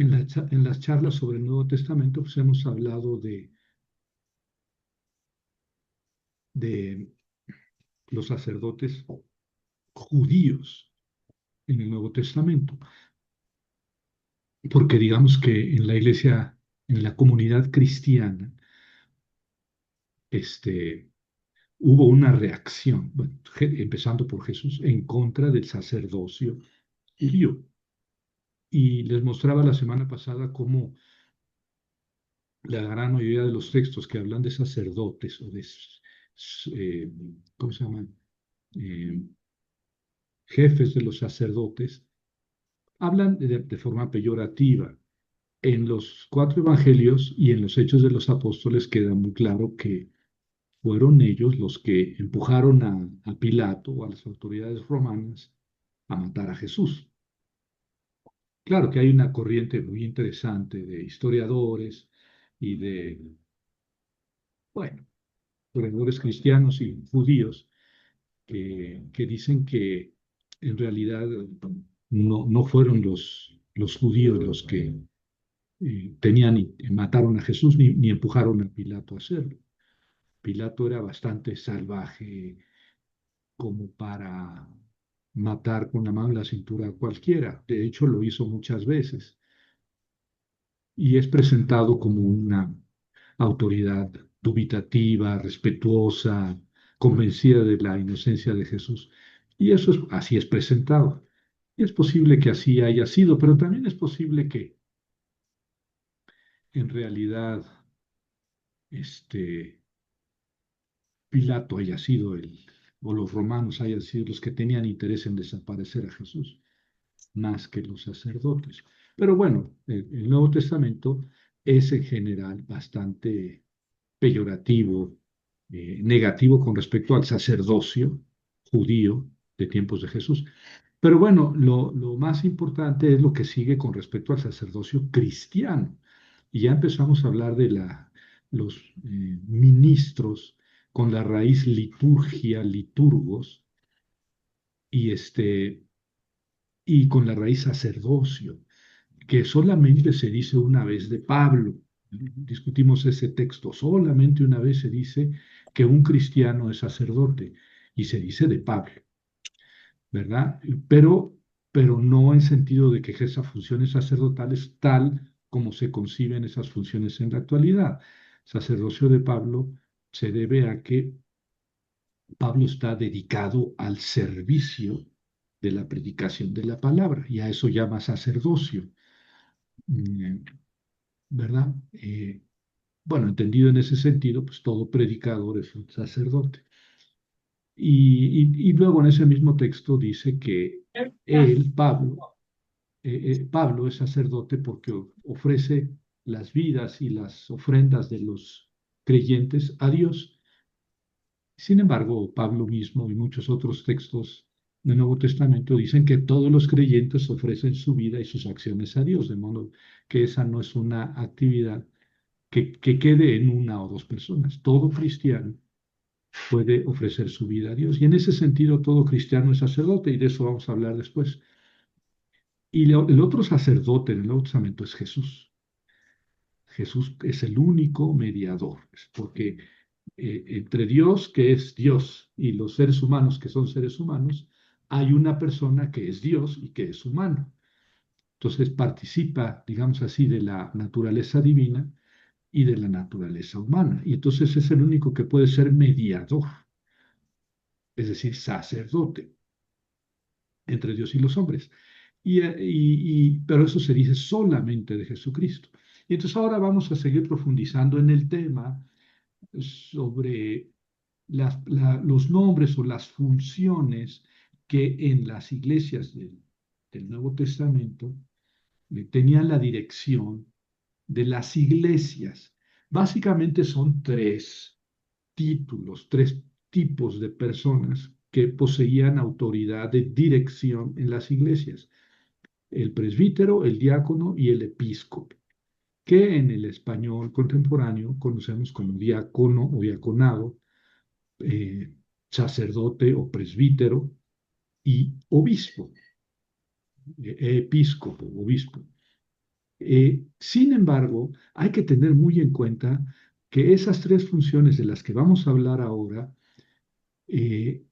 En las charlas sobre el Nuevo Testamento, pues hemos hablado de los sacerdotes judíos en el Nuevo Testamento, porque digamos que en la iglesia, en la comunidad cristiana, este, hubo una reacción, bueno, empezando por Jesús, en contra del sacerdocio judío. Y les mostraba la semana pasada cómo la gran mayoría de los textos que hablan de sacerdotes o de, eh, ¿cómo se llaman? Eh, Jefes de los sacerdotes, hablan de forma peyorativa. En los cuatro evangelios y en los hechos de los apóstoles queda muy claro que fueron ellos los que empujaron a Pilato o a las autoridades romanas a matar a Jesús. Claro que hay una corriente muy interesante de historiadores y de, bueno, historiadores cristianos y judíos que dicen que en realidad no fueron los judíos los que mataron a Jesús ni empujaron a Pilato a hacerlo. Pilato era bastante salvaje como para matar con la mano en la cintura a cualquiera. De hecho, lo hizo muchas veces y es presentado como una autoridad dubitativa, respetuosa, convencida de la inocencia de Jesús. Y eso así es presentado. Y es posible que así haya sido, pero también es posible que en realidad este, Pilato haya sido o los romanos hayan sido los que tenían interés en desaparecer a Jesús, más que los sacerdotes. Pero bueno, el Nuevo Testamento es en general bastante peyorativo, negativo con respecto al sacerdocio judío de tiempos de Jesús. Pero bueno, lo más importante es lo que sigue con respecto al sacerdocio cristiano. Y ya empezamos a hablar de los ministros con la raíz liturgia, liturgos, y, y con la raíz sacerdocio, que solamente se dice una vez de Pablo. Discutimos ese texto, solamente una vez se dice que un cristiano es sacerdote, y se dice de Pablo, ¿verdad? Pero no en sentido de que ejerza funciones sacerdotales tal como se conciben esas funciones en la actualidad. Sacerdocio de Pablo se debe a que Pablo está dedicado al servicio de la predicación de la palabra, y a eso llama sacerdocio, ¿verdad? Bueno, entendido en ese sentido, pues todo predicador es un sacerdote. Y luego en ese mismo texto dice que Pablo es sacerdote porque ofrece las vidas y las ofrendas de los creyentes a Dios. Sin embargo, Pablo mismo y muchos otros textos del Nuevo Testamento dicen que todos los creyentes ofrecen su vida y sus acciones a Dios, de modo que esa no es una actividad que quede en una o dos personas. Todo cristiano puede ofrecer su vida a Dios. Y en ese sentido, todo cristiano es sacerdote, y de eso vamos a hablar después. Y el otro sacerdote en el Nuevo Testamento es Jesús. Jesús es el único mediador, porque entre Dios, que es Dios, y los seres humanos, que son seres humanos, hay una persona que es Dios y que es humano. Entonces participa, digamos así, de la naturaleza divina y de la naturaleza humana. Y entonces es el único que puede ser mediador, es decir, sacerdote entre Dios y los hombres. Pero eso se dice solamente de Jesucristo. Y entonces ahora vamos a seguir profundizando en el tema sobre los nombres o las funciones que en las iglesias del Nuevo Testamento tenían la dirección de las iglesias. Básicamente son tres títulos, tres tipos de personas que poseían autoridad de dirección en las iglesias: el presbítero, el diácono y el episcopo, que en el español contemporáneo conocemos como diácono o diaconado, eh, sacerdote o presbítero y obispo, episcopo, obispo. Sin embargo, hay que tener muy en cuenta que esas tres funciones de las que vamos a hablar ahora eh,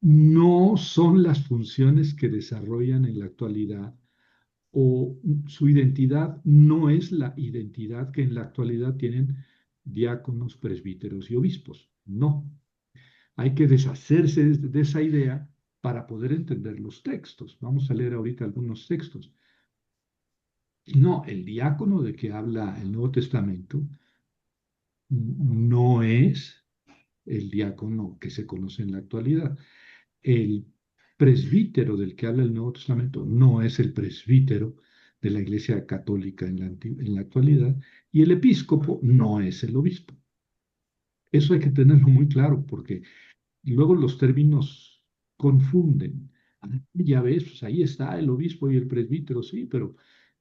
no son las funciones que desarrollan en la actualidad o su identidad no es la identidad que en la actualidad tienen diáconos, presbíteros y obispos. No, hay que deshacerse de esa idea para poder entender los textos. Vamos a leer ahorita algunos textos. No, el diácono de que habla el Nuevo Testamento no es el diácono que se conoce en la actualidad. El presbítero del que habla el Nuevo Testamento no es el presbítero de la Iglesia Católica en la actualidad, y el episcopo no es el obispo. Eso hay que tenerlo muy claro porque luego los términos confunden. Ah, ya ves, pues ahí está el obispo y el presbítero, sí, pero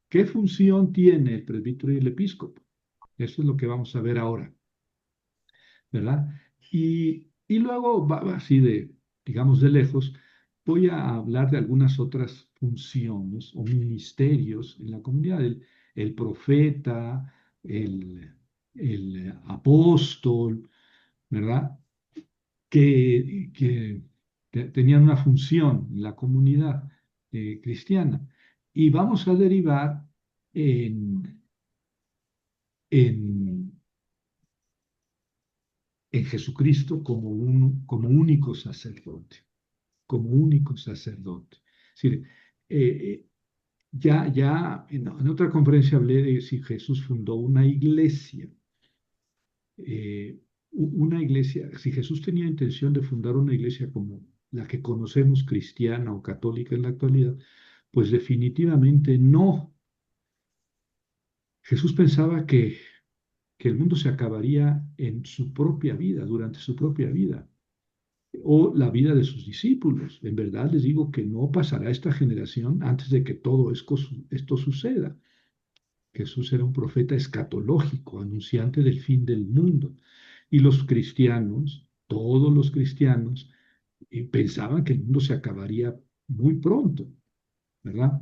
¿qué función tiene el presbítero y el episcopo? Eso es lo que vamos a ver ahora, ¿verdad? Y luego, así de, digamos, de lejos, voy a hablar de algunas otras funciones o ministerios en la comunidad. El profeta, el apóstol, ¿verdad? Que tenían una función en la comunidad cristiana. Y vamos a derivar en, en en Jesucristo como único sacerdote, como único sacerdote. Es decir, ya en otra conferencia hablé de si Jesús fundó eh, una iglesia, si Jesús tenía intención de fundar una iglesia como la que conocemos cristiana o católica en la actualidad, pues definitivamente no. Jesús pensaba que el mundo se acabaría en su propia vida, durante su propia vida o la vida de sus discípulos. En verdad les digo que no pasará esta generación antes de que todo esto suceda. Jesús era un profeta escatológico, anunciante del fin del mundo. Y los cristianos, todos los cristianos, pensaban que el mundo se acabaría muy pronto, ¿verdad?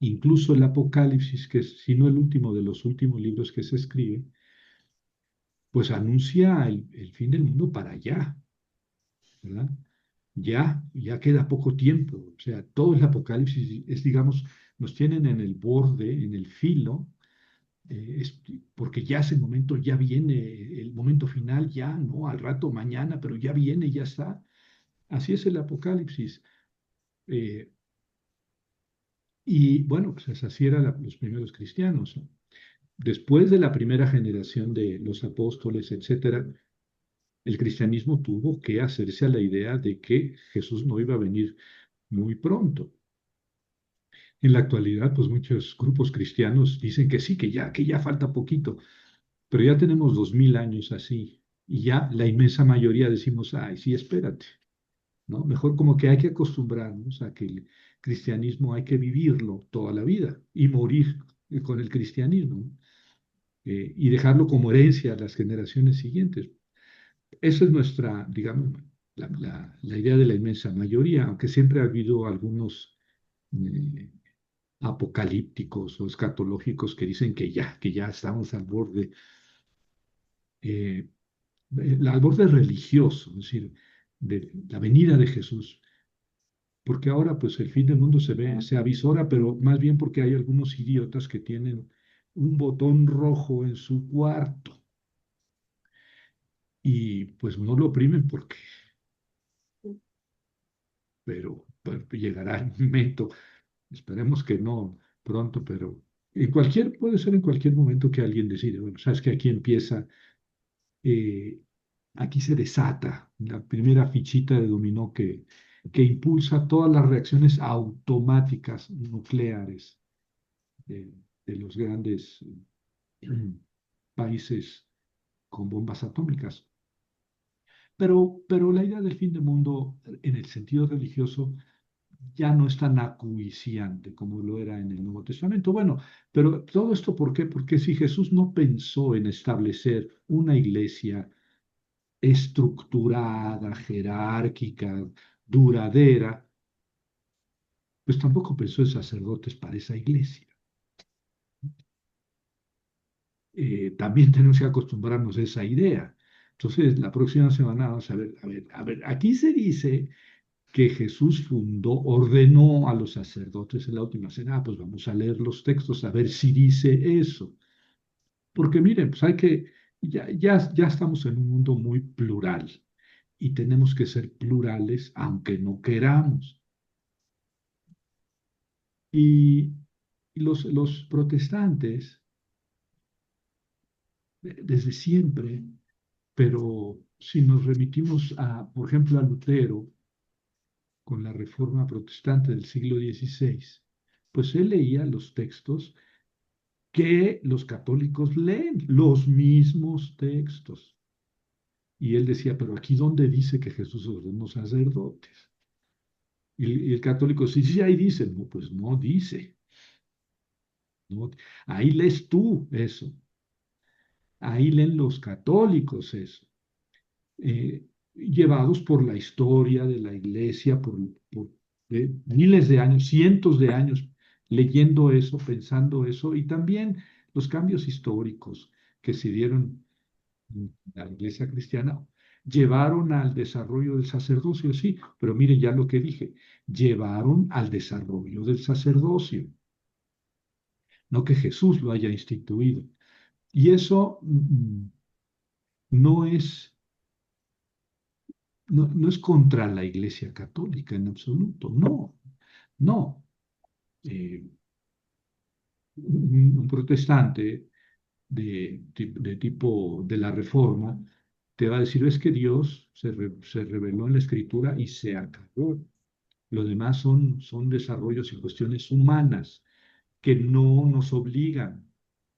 Incluso el Apocalipsis, que es, si no el último de los últimos libros que se escribe, pues anuncia el fin del mundo para allá, ¿verdad? Ya queda poco tiempo. O sea, todo el Apocalipsis es, digamos, nos tienen en el borde, en el filo, porque ya ese momento ya viene, el momento final ya, no al rato, mañana, pero ya viene, ya está. Así es el Apocalipsis. Eh, y bueno, pues así eran los primeros cristianos, ¿no? Después de la primera generación de los apóstoles, etcétera, el cristianismo tuvo que hacerse a la idea de que Jesús no iba a venir muy pronto. En la actualidad, pues muchos grupos cristianos dicen que sí, que ya falta poquito, pero ya tenemos 2000 años así y ya la inmensa mayoría decimos, ay, sí, espérate, ¿no? Mejor como que hay que acostumbrarnos a que el cristianismo hay que vivirlo toda la vida y morir con el cristianismo, ¿no? Y dejarlo como herencia a las generaciones siguientes. Esa es nuestra, digamos, la idea de la inmensa mayoría, aunque siempre ha habido algunos eh, apocalípticos o escatológicos que dicen que ya estamos al borde, eh, al borde religioso, es decir, de la venida de Jesús, porque ahora pues el fin del mundo se avisora, pero más bien porque hay algunos idiotas que tienen un botón rojo en su cuarto y pues no lo oprimen porque, pero llegará el momento, esperemos que no pronto, pero puede ser en cualquier momento que alguien decide, bueno, sabes que aquí empieza eh, aquí se desata la primera fichita de dominó que impulsa todas las reacciones automáticas nucleares de los grandes países con bombas atómicas. Pero la idea del fin del mundo en el sentido religioso ya no es tan acuiciante como lo era en el Nuevo Testamento. Bueno, pero todo esto ¿por qué? Porque si Jesús no pensó en establecer una iglesia estructurada, jerárquica, duradera, pues tampoco pensó en sacerdotes para esa iglesia. también tenemos que acostumbrarnos a esa idea. Entonces, la próxima semana vamos a ver, aquí se dice que Jesús ordenó a los sacerdotes en la última cena. Pues vamos a leer los textos a ver si dice eso. Porque miren, pues ya estamos en un mundo muy plural y tenemos que ser plurales aunque no queramos. Y los protestantes, desde siempre, pero si nos remitimos por ejemplo, a Lutero, con la Reforma Protestante del siglo XVI, pues él leía los textos que los católicos leen, los mismos textos. Y él decía, pero aquí ¿dónde dice que Jesús ordenó sacerdotes? Y el católico, sí, sí, ahí dice. No, pues no dice. No, ahí lees tú eso. Ahí leen los católicos eso. Llevados por la historia de la iglesia, por miles de años, cientos de años, leyendo eso, pensando eso, y también los cambios históricos que se dieron en la iglesia cristiana, llevaron al desarrollo del sacerdocio, sí, pero mire ya lo que dije, llevaron al desarrollo del sacerdocio, no que Jesús lo haya instituido. Y eso no es no es contra la Iglesia Católica en absoluto, no, no. Eh, un protestante de tipo de la Reforma te va a decir, es que Dios se reveló en la Escritura y se acabó. Lo demás son desarrollos y cuestiones humanas que no nos obligan,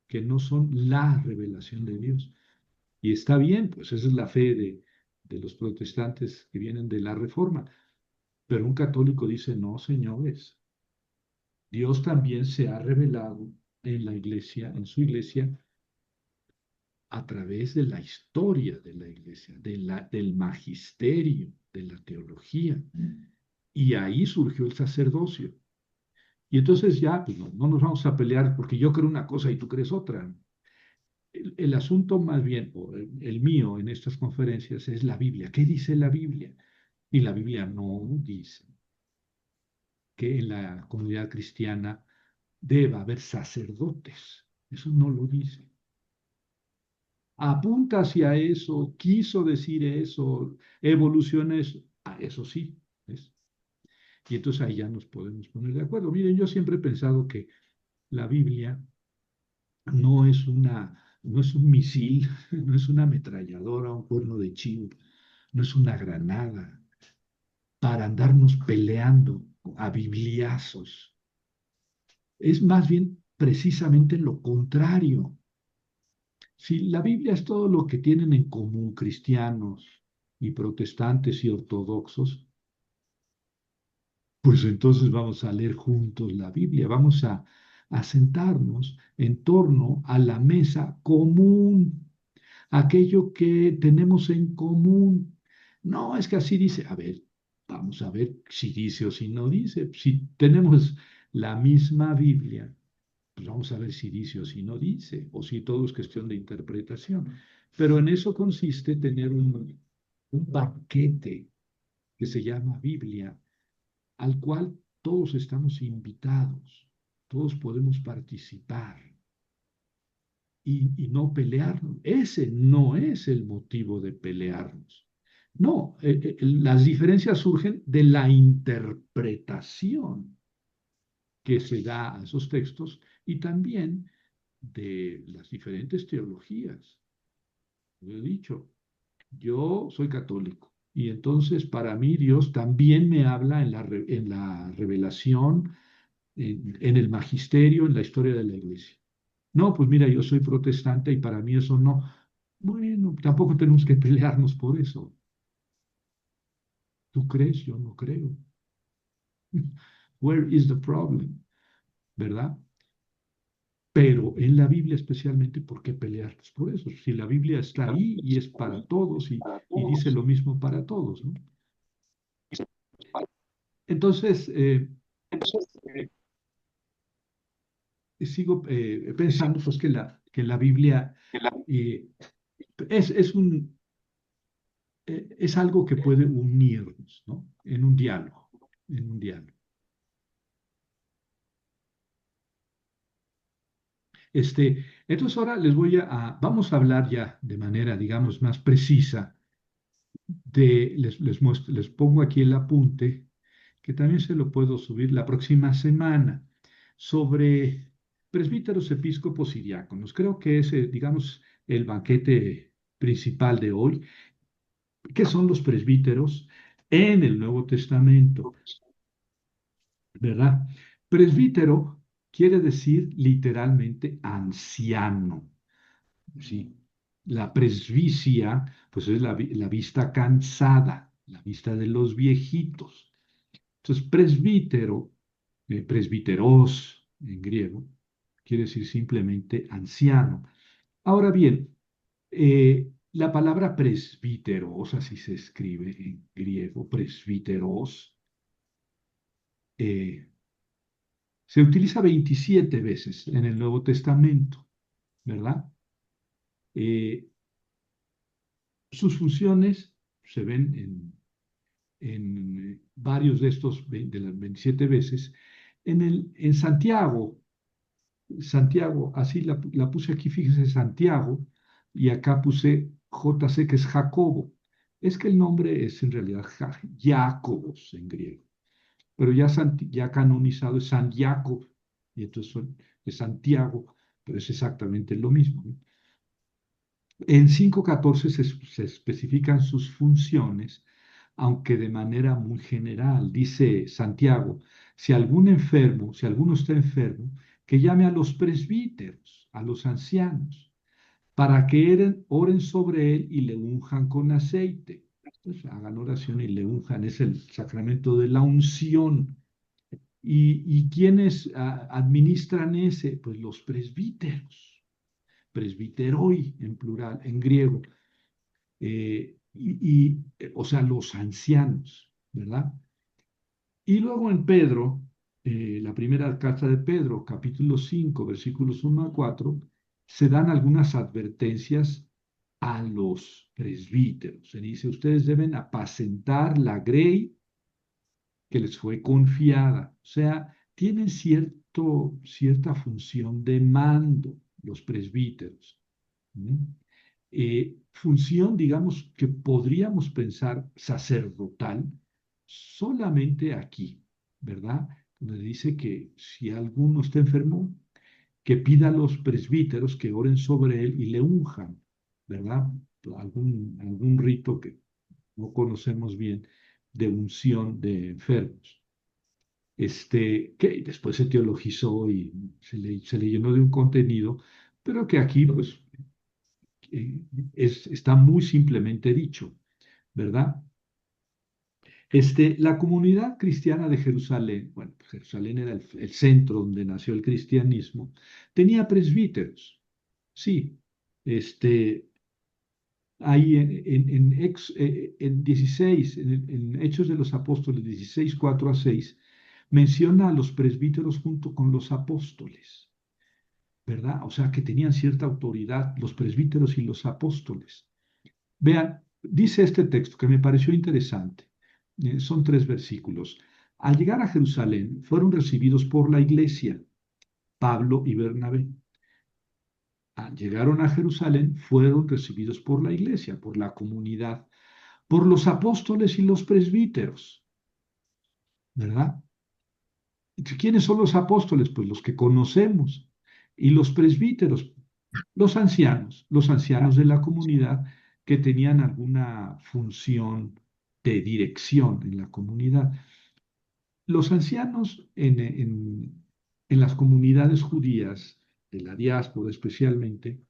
que no son la revelación de Dios. Y está bien, pues esa es la fe de los protestantes que vienen de la Reforma. Pero un católico dice, no, señores, Dios también se ha revelado en la iglesia, en su iglesia, a través de la historia de la iglesia, del magisterio, de la teología. Y ahí surgió el sacerdocio. Y entonces ya, pues no nos vamos a pelear porque yo creo una cosa y tú crees otra. El asunto más bien, o el mío en estas conferencias, es la Biblia. ¿Qué dice la Biblia? Y la Biblia no dice que en la comunidad cristiana deba haber sacerdotes. Eso no lo dice. Apunta hacia eso, quiso decir eso, evoluciona eso. Eso sí. ¿Ves? Y entonces ahí ya nos podemos poner de acuerdo. Miren, yo siempre he pensado que la Biblia no es un misil, no es una ametralladora, un cuerno de chivo, no es una granada para andarnos peleando a bibliazos. Es más bien precisamente lo contrario. Si la Biblia es todo lo que tienen en común cristianos y protestantes y ortodoxos, pues entonces vamos a leer juntos la Biblia, vamos a sentarnos en torno a la mesa común, aquello que tenemos en común. No, es que así dice, a ver, vamos a ver si dice o si no dice. Si tenemos la misma Biblia, pues vamos a ver si dice o si no dice, o si todo es cuestión de interpretación. Pero en eso consiste tener un banquete que se llama Biblia, al cual todos estamos invitados, todos podemos participar y no pelearnos. Ese no es el motivo de pelearnos. No, las diferencias surgen de la interpretación que se da a esos textos y también de las diferentes teologías. Lo he dicho, yo soy católico y entonces para mí Dios también me habla en la revelación, en el magisterio, en la historia de la iglesia. No, pues mira, yo soy protestante y para mí eso no. Bueno, tampoco tenemos que pelearnos por eso. ¿Tú crees? Yo no creo. Where is the problem? ¿Verdad? Pero en la Biblia especialmente, ¿por qué pelearnos por eso? Si la Biblia está ahí y es para todos y dice lo mismo para todos, ¿no? Entonces, sigo pensando pues, que que la Biblia eh, es, es un, es algo que puede unirnos, ¿no? En un diálogo, en un diálogo. Entonces ahora vamos a hablar ya de manera, digamos, más precisa les pongo aquí el apunte, que también se lo puedo subir la próxima semana, sobre presbíteros, episcopos y diáconos. Creo que es, digamos, el banquete principal de hoy. ¿Qué son los presbíteros en el Nuevo Testamento? ¿Verdad? Presbítero quiere decir literalmente anciano. ¿Sí? La presbicia, pues es la vista cansada, la vista de los viejitos. Entonces, presbítero, presbiteros en griego, quiere decir simplemente anciano. Ahora bien, la palabra presbíteros, así se escribe en griego, presbíteros, eh, se utiliza 27 veces en el Nuevo Testamento, ¿verdad? Eh, Sus funciones se ven en varios de de las 27 veces. En Santiago, Santiago, así la puse aquí, fíjese, Santiago, y acá puse JC, que es Jacobo. Es que el nombre es en realidad Jacobos en griego, pero ya canonizado es San Jacob, y entonces es Santiago, pero es exactamente lo mismo, ¿no? En 5.14 se especifican sus funciones, aunque de manera muy general. Dice Santiago, si alguno está enfermo, que llame a los presbíteros, a los ancianos, para que oren sobre él y le unjan con aceite. Pues hagan oración y le unjan, es el sacramento de la unción. ¿Y quiénes administran ese? Pues los presbíteros, presbiteroi en plural, en griego. O sea, los ancianos, ¿verdad? Y luego en Pedro, la primera carta de Pedro, capítulo 5 versículos 1 a 4 se dan algunas advertencias a los presbíteros. Se dice, ustedes deben apacentar la grey que les fue confiada. O sea, tienen cierta función de mando los presbíteros. ¿Mm? Función, digamos, que podríamos pensar sacerdotal solamente aquí, ¿verdad? Donde dice que si alguno está enfermo, que pida a los presbíteros que oren sobre él y le unjan, ¿verdad? Algún rito que no conocemos bien de unción de enfermos. Que después se teologizó y se le llenó de un contenido, pero que aquí, pues, eh, está muy simplemente dicho, ¿verdad? La comunidad cristiana de Jerusalén, bueno, pues Jerusalén era el centro donde nació el cristianismo, tenía presbíteros, sí, ahí en 16, en Hechos de los Apóstoles 16, 4 a 6, menciona a los presbíteros junto con los apóstoles, ¿verdad? O sea, que tenían cierta autoridad los presbíteros y los apóstoles. Vean, dice este texto que me pareció interesante. Son 3 versículos. Al llegar a Jerusalén, fueron recibidos por la iglesia, Pablo y Bernabé. Llegaron a Jerusalén, fueron recibidos por la iglesia, por la comunidad, por los apóstoles y los presbíteros, ¿verdad? ¿Quiénes son los apóstoles? Pues los que conocemos. Y los presbíteros, los ancianos de la comunidad que tenían alguna función de dirección en la comunidad. Los ancianos en las comunidades judías, de la diáspora especialmente,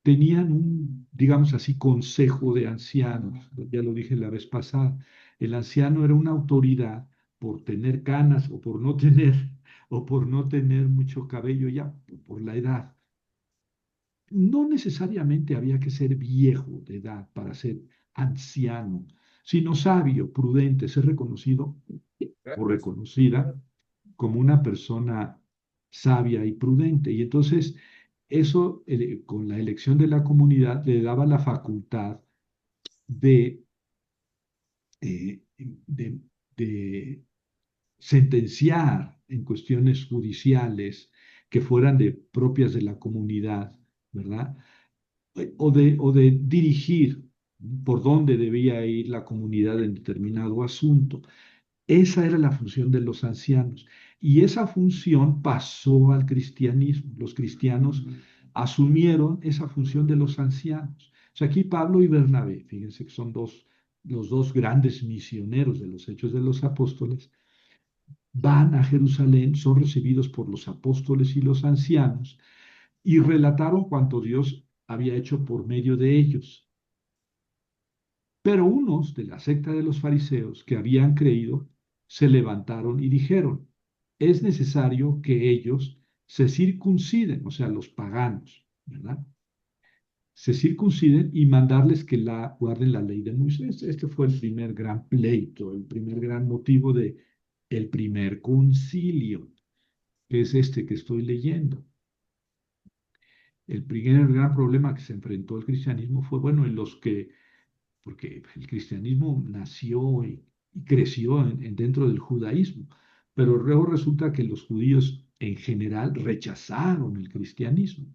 tenían digamos así, consejo de ancianos. Ya lo dije la vez pasada. El anciano era una autoridad por tener canas o por no tener mucho cabello ya, por la edad. No necesariamente había que ser viejo de edad para ser anciano, sino sabio, prudente, ser reconocido o reconocida como una persona sabia y prudente. Y entonces eso, con la elección de la comunidad, le daba la facultad de, de, de sentenciar en cuestiones judiciales que fueran propias de la comunidad, ¿verdad? O de dirigir por dónde debía ir la comunidad en determinado asunto. Esa era la función de los ancianos. Y esa función pasó al cristianismo. Los cristianos asumieron esa función de los ancianos. O sea, aquí Pablo y Bernabé, fíjense que son los dos grandes misioneros de los Hechos de los Apóstoles, van a Jerusalén, son recibidos por los apóstoles y los ancianos y relataron cuanto Dios había hecho por medio de ellos. Pero unos de la secta de los fariseos que habían creído se levantaron y dijeron, es necesario que ellos se circunciden, o sea, los paganos, ¿verdad? Se circunciden y mandarles que guarden la ley de Moisés. Este fue el primer gran pleito, el primer gran motivo de el primer concilio, que es este que estoy leyendo. El primer gran problema que se enfrentó el cristianismo fue, bueno, en los que, porque el cristianismo nació y creció dentro del judaísmo, pero luego resulta que los judíos en general rechazaron el cristianismo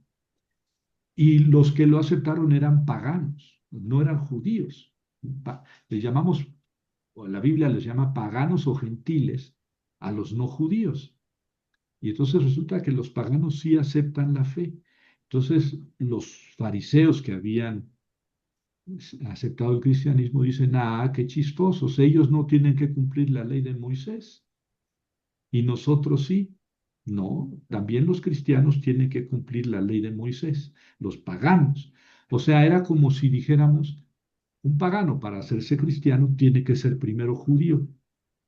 y los que lo aceptaron eran paganos, no eran judíos. Les llamamos, o la Biblia les llama paganos o gentiles a los no judíos. Y entonces resulta que los paganos sí aceptan la fe. Entonces los fariseos que habían aceptado el cristianismo dicen, ah, qué chistosos, ellos no tienen que cumplir la ley de Moisés y nosotros sí. No, también los cristianos tienen que cumplir la ley de Moisés, los paganos. O sea, era como si dijéramos, un pagano para hacerse cristiano tiene que ser primero judío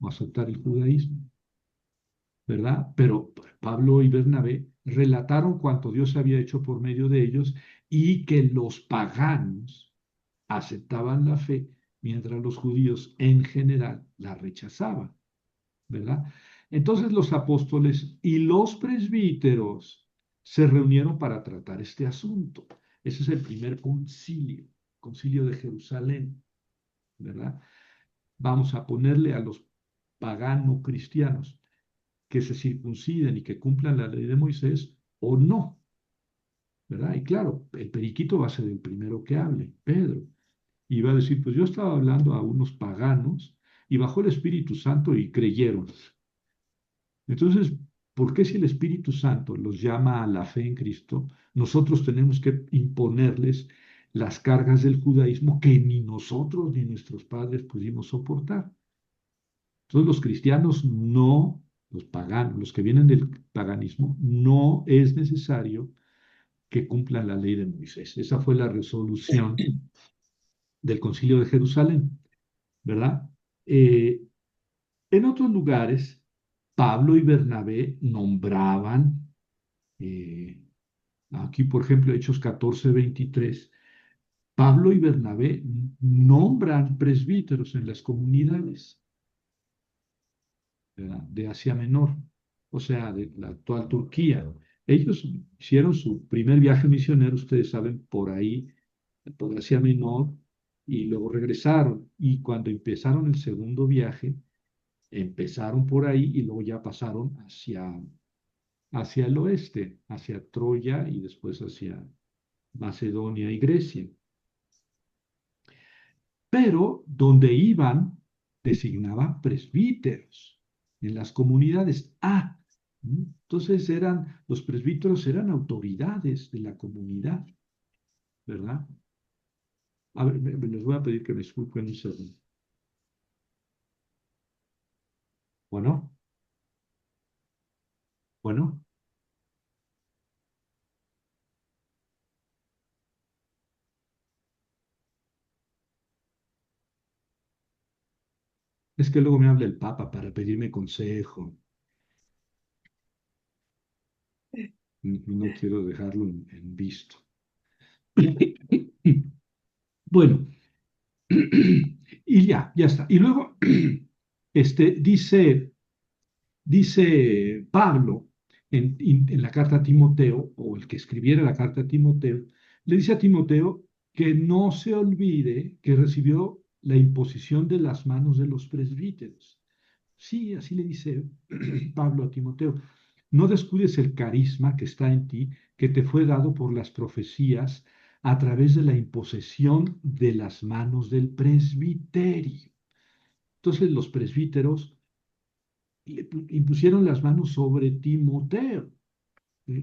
o aceptar el judaísmo. ¿Verdad? Pero Pablo y Bernabé relataron cuanto Dios había hecho por medio de ellos y que los paganos aceptaban la fe, mientras los judíos en general la rechazaban, ¿verdad? Entonces los apóstoles y los presbíteros se reunieron para tratar este asunto. Ese es el primer concilio, concilio de Jerusalén, ¿verdad? Vamos a ponerle a los pagano cristianos que se circunciden y que cumplan la ley de Moisés o no, ¿verdad? Y claro, el periquito va a ser el primero que hable, Pedro, y va a decir, pues yo estaba hablando a unos paganos y bajó el Espíritu Santo y creyeron. Entonces, ¿por qué si el Espíritu Santo los llama a la fe en Cristo, nosotros tenemos que imponerles las cargas del judaísmo que ni nosotros ni nuestros padres pudimos soportar? Entonces los cristianos no, los paganos, los que vienen del paganismo, no es necesario que cumplan la ley de Moisés. Esa fue la resolución del Concilio de Jerusalén, ¿verdad? Eh, en otros lugares, Pablo y Bernabé nombraban, eh, aquí por ejemplo, Hechos 14:23, Pablo y Bernabé nombran presbíteros en las comunidades, ¿verdad? De Asia Menor, o sea, de la actual Turquía. Ellos hicieron su primer viaje misionero, ustedes saben, por ahí, por Asia Menor, y luego regresaron. Y cuando empezaron el segundo viaje, empezaron por ahí y luego ya pasaron hacia el oeste, hacia Troya y después hacia Macedonia y Grecia. Pero donde iban, designaban presbíteros en las comunidades. Entonces los presbíteros eran autoridades de la comunidad, ¿verdad? A ver, les voy a pedir que me disculpen un segundo. Bueno, bueno, es que luego me habla el Papa para pedirme consejo y no quiero dejarlo en visto. Bueno, y ya está. Y luego, dice Pablo en la carta a Timoteo, o el que escribiera la carta a Timoteo, le dice a Timoteo que no se olvide que recibió la imposición de las manos de los presbíteros. Sí, así le dice Pablo a Timoteo. No descuides el carisma que está en ti, que te fue dado por las profecías a través de la imposición de las manos del presbiterio. Entonces los presbíteros le impusieron las manos sobre Timoteo,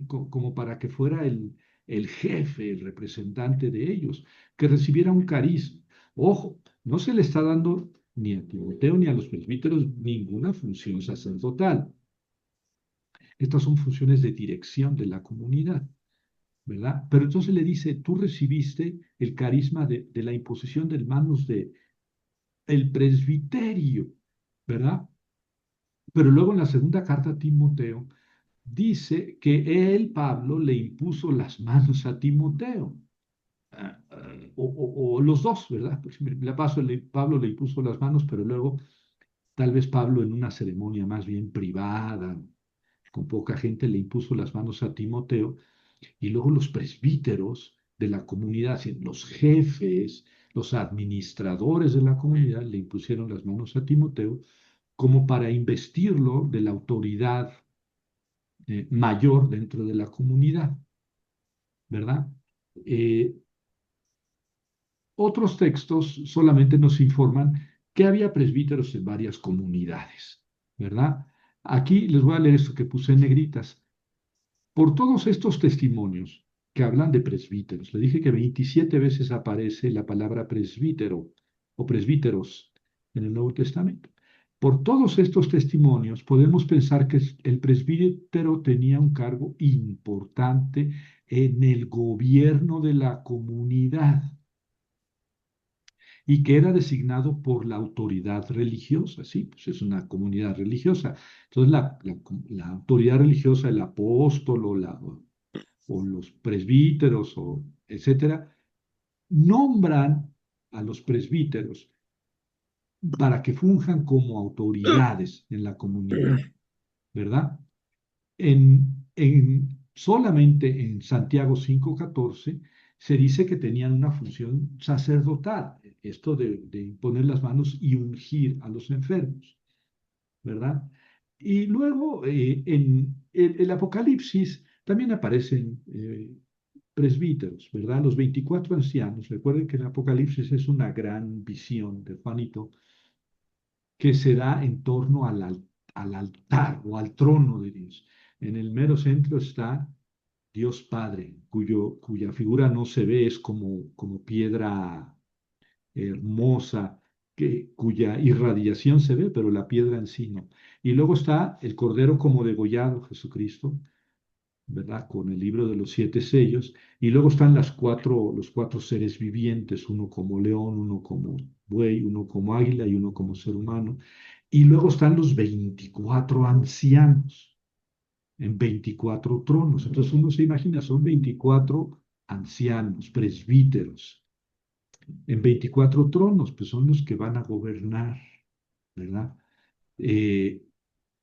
como para que fuera el jefe, el representante de ellos, que recibiera un carisma. Ojo, no se le está dando ni a Timoteo ni a los presbíteros ninguna función sacerdotal. Estas son funciones de dirección de la comunidad, ¿verdad? Pero entonces le dice, tú recibiste el carisma de la imposición de manos de el presbiterio, ¿verdad? Pero luego en la segunda carta a Timoteo dice que él, Pablo, le impuso las manos a Timoteo. O los dos, ¿verdad? Pues Pablo le impuso las manos, pero luego tal vez Pablo en una ceremonia más bien privada, con poca gente, le impuso las manos a Timoteo, y luego los presbíteros de la comunidad, los jefes, los administradores de la comunidad, le impusieron las manos a Timoteo como para investirlo de la autoridad mayor dentro de la comunidad, ¿verdad? Eh, Otros textos solamente nos informan que había presbíteros en varias comunidades, ¿verdad? Aquí les voy a leer esto que puse en negritas. Por todos estos testimonios que hablan de presbíteros, le dije que 27 veces aparece la palabra presbítero o presbíteros en el Nuevo Testamento. Por todos estos testimonios podemos pensar que el presbítero tenía un cargo importante en el gobierno de la comunidad y que era designado por la autoridad religiosa, sí, pues es una comunidad religiosa. Entonces la autoridad religiosa, el apóstol o los presbíteros, o etcétera, nombran a los presbíteros para que funjan como autoridades en la comunidad, ¿verdad? Solamente en Santiago 5:14 se dice que tenían una función sacerdotal, esto de imponer las manos y ungir a los enfermos, ¿verdad? Y luego en el Apocalipsis también aparecen presbíteros, ¿verdad? Los 24 ancianos. Recuerden que el Apocalipsis es una gran visión de Juanito que se da en torno al altar o al trono de Dios. En el mero centro está Dios Padre, cuya figura no se ve, es como piedra hermosa, cuya irradiación se ve, pero la piedra en sí no. Y luego está el Cordero como degollado, Jesucristo, ¿verdad? Con el libro de los 7 sellos. Y luego están los cuatro seres vivientes, uno como león, uno como buey, uno como águila y uno como ser humano. Y luego están los 24 ancianos en 24 tronos. Entonces uno se imagina, son 24 ancianos, presbíteros, en 24 tronos, pues son los que van a gobernar, ¿verdad? Eh,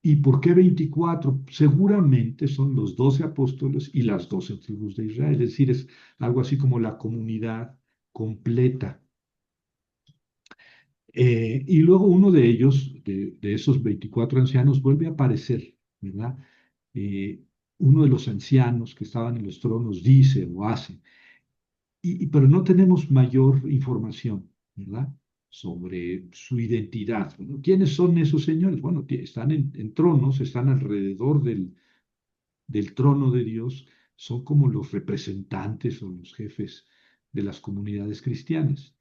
¿Y por qué 24? Seguramente son los 12 apóstoles y las 12 tribus de Israel, es decir, es algo así como la comunidad completa. Y luego uno de ellos, de esos 24 ancianos, vuelve a aparecer, ¿verdad? Eh, Uno de los ancianos que estaban en los tronos dice o hace, pero no tenemos mayor información, ¿verdad? Sobre su identidad. Bueno, ¿quiénes son esos señores? Bueno, están en tronos, están alrededor del trono de Dios, son como los representantes o los jefes de las comunidades cristianas.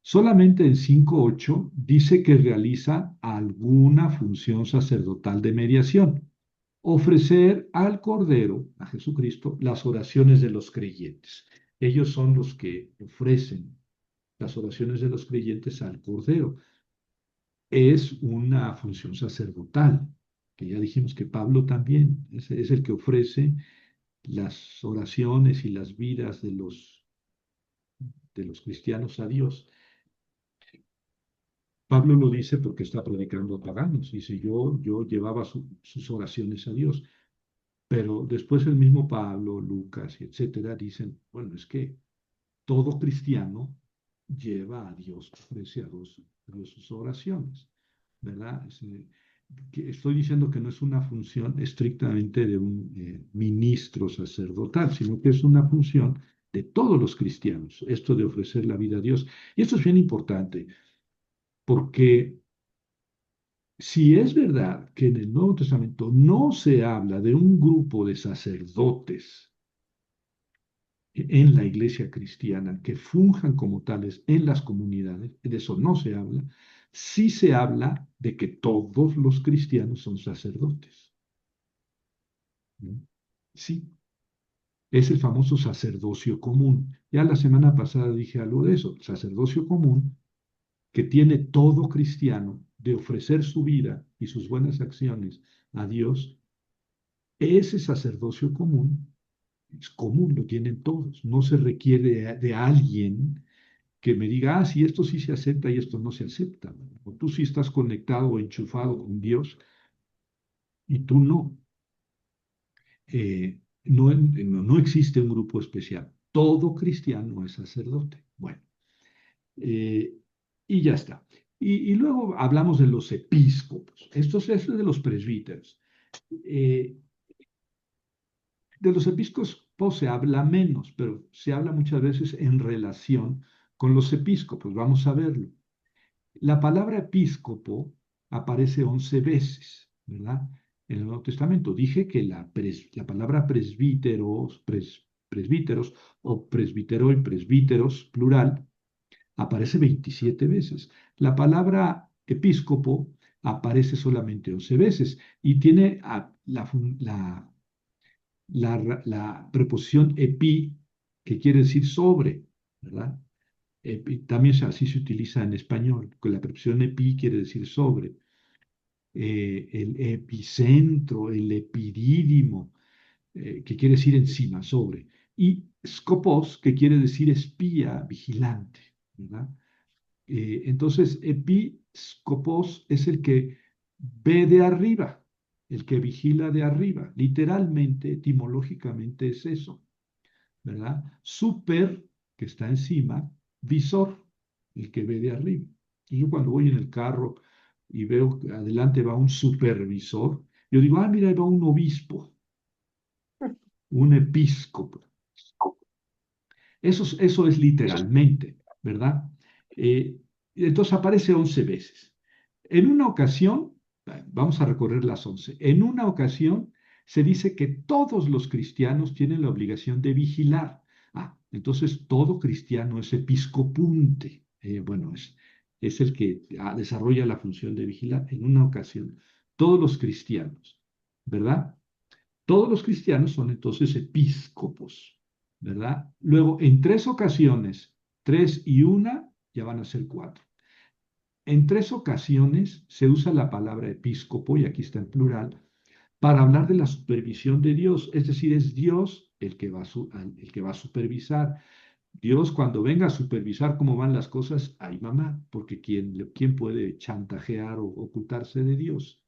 Solamente en 5:8 dice que realiza alguna función sacerdotal de mediación, ofrecer al Cordero, a Jesucristo, las oraciones de los creyentes. Ellos son los que ofrecen las oraciones de los creyentes al Cordero. Es una función sacerdotal, que ya dijimos que Pablo también es el que ofrece las oraciones y las vidas de los cristianos a Dios. Pablo lo dice porque está predicando a paganos. Dice, yo llevaba sus oraciones a Dios. Pero después el mismo Pablo, Lucas, y etcétera, dicen, bueno, es que todo cristiano lleva a Dios, ofrece a Dios sus oraciones, ¿verdad? Que estoy diciendo que no es una función estrictamente de un ministro sacerdotal, sino que es una función de todos los cristianos, esto de ofrecer la vida a Dios. Y esto es bien importante, porque si es verdad que en el Nuevo Testamento no se habla de un grupo de sacerdotes en la iglesia cristiana que funjan como tales en las comunidades, de eso no se habla, sí se habla de que todos los cristianos son sacerdotes. ¿No? Sí, es el famoso sacerdocio común. Ya la semana pasada dije algo de eso, el sacerdocio común que tiene todo cristiano de ofrecer su vida y sus buenas acciones a Dios, ese sacerdocio común es común, lo tienen todos. No se requiere de alguien que me diga, ah, sí, esto sí se acepta y esto no se acepta. O tú sí estás conectado o enchufado con Dios y tú no. No existe un grupo especial. Todo cristiano es sacerdote. Bueno, eh, y ya está. Y luego hablamos de los episcopos. Esto es de los presbíteros. Eh, de los episcopos se habla menos, pero se habla muchas veces en relación con los episcopos. Vamos a verlo. La palabra episcopo aparece 11 veces, ¿verdad? En el Nuevo Testamento. Dije que la palabra presbíteros o presbítero y presbíteros, plural, aparece 27 veces. La palabra episcopo aparece solamente 11 veces y tiene la preposición epi, que quiere decir sobre, ¿verdad? También así se utiliza en español, con la preposición epi quiere decir sobre. El epicentro, el epidídimo, que quiere decir encima, sobre. Y scopos, que quiere decir espía, vigilante, ¿verdad? Entonces, episcopos es el que ve de arriba, el que vigila de arriba. Literalmente, etimológicamente es eso, ¿verdad? Super, que está encima, visor, el que ve de arriba. Y yo cuando voy en el carro y veo que adelante va un supervisor, yo digo, ah, mira, ahí va un obispo, un episcopo. Eso es literalmente, ¿verdad? Eh, entonces aparece 11 veces. En una ocasión, vamos a recorrer las 11. En una ocasión se dice que todos los cristianos tienen la obligación de vigilar. Ah, entonces todo cristiano es episcopunte. Bueno, es el que desarrolla la función de vigilar. En una ocasión, todos los cristianos, ¿verdad? Todos los cristianos son entonces episcopos, ¿verdad? Luego, en tres ocasiones, tres y una, ya van a ser cuatro. En tres ocasiones se usa la palabra episcopo, y aquí está en plural, para hablar de la supervisión de Dios, es decir, es Dios el que va a supervisar. Dios cuando venga a supervisar cómo van las cosas, ay mamá, porque ¿quién puede chantajear o ocultarse de Dios?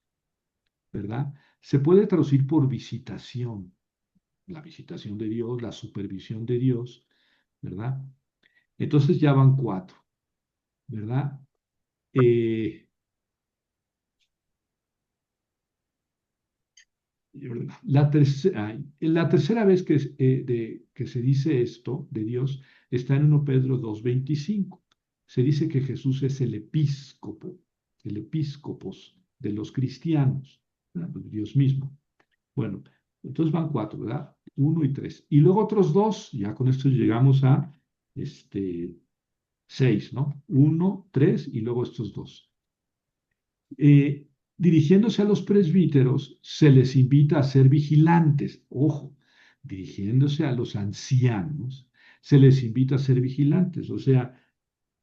¿Verdad? Se puede traducir por visitación, la visitación de Dios, la supervisión de Dios, ¿verdad? Entonces ya van cuatro, ¿verdad? Eh, la tercera vez que se dice esto de Dios está en 1 Pedro 2:25. Se dice que Jesús es el episcopos de los cristianos, ¿verdad? Dios mismo. Bueno, entonces van cuatro, ¿verdad? Uno y tres. Y luego otros dos, ya con esto llegamos a este, seis, ¿no? Uno, tres y luego estos dos. Eh, Dirigiéndose a los presbíteros, se les invita a ser vigilantes. Ojo, dirigiéndose a los ancianos, se les invita a ser vigilantes. O sea,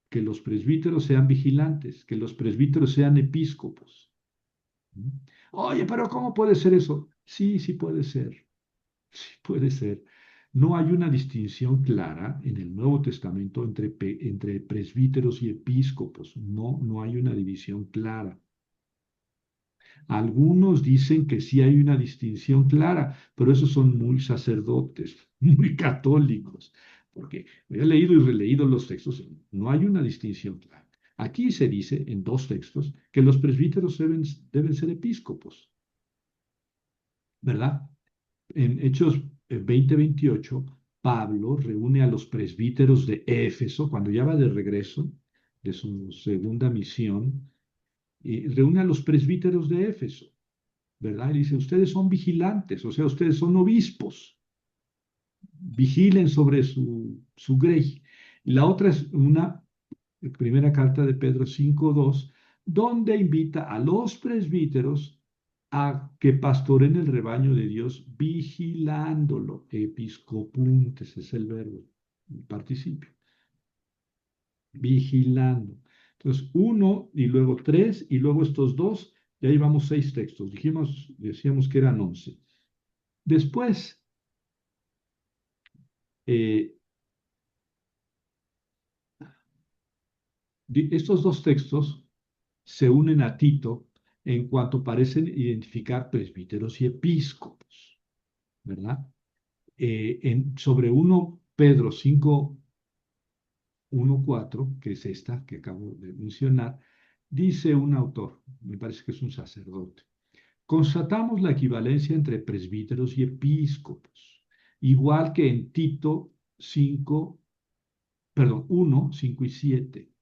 que los presbíteros sean vigilantes, que los presbíteros sean episcopos. ¿Mm? Oye, pero ¿cómo puede ser eso? Sí, sí puede ser. Sí puede ser. No hay una distinción clara en el Nuevo Testamento entre presbíteros y episcopos. No, no hay una división clara. Algunos dicen que sí hay una distinción clara, pero esos son muy sacerdotes, muy católicos, porque he leído y releído los textos, no hay una distinción clara. Aquí se dice en dos textos que los presbíteros deben ser episcopos, ¿verdad? En Hechos 20:28, Pablo reúne a los presbíteros de Éfeso, cuando ya va de regreso de su segunda misión, y reúne a los presbíteros de Éfeso, ¿verdad? Y dice, ustedes son vigilantes, o sea, ustedes son obispos, vigilen sobre su grey. Y la otra es una primera carta de Pedro 5:2, donde invita a los presbíteros a que pastoren el rebaño de Dios vigilándolo. Episcopuntes es el verbo, el participio. Vigilando. Entonces, uno y luego tres y luego estos dos, ya llevamos 6 textos. Decíamos que eran 11. Después, eh, estos dos textos se unen a Tito en cuanto parecen identificar presbíteros y episcopos, ¿verdad? Sobre 1 Pedro 5:1-4, que es esta que acabo de mencionar, dice un autor, me parece que es un sacerdote: constatamos la equivalencia entre presbíteros y episcopos, igual que en Tito 5, perdón, 1:5 y 7.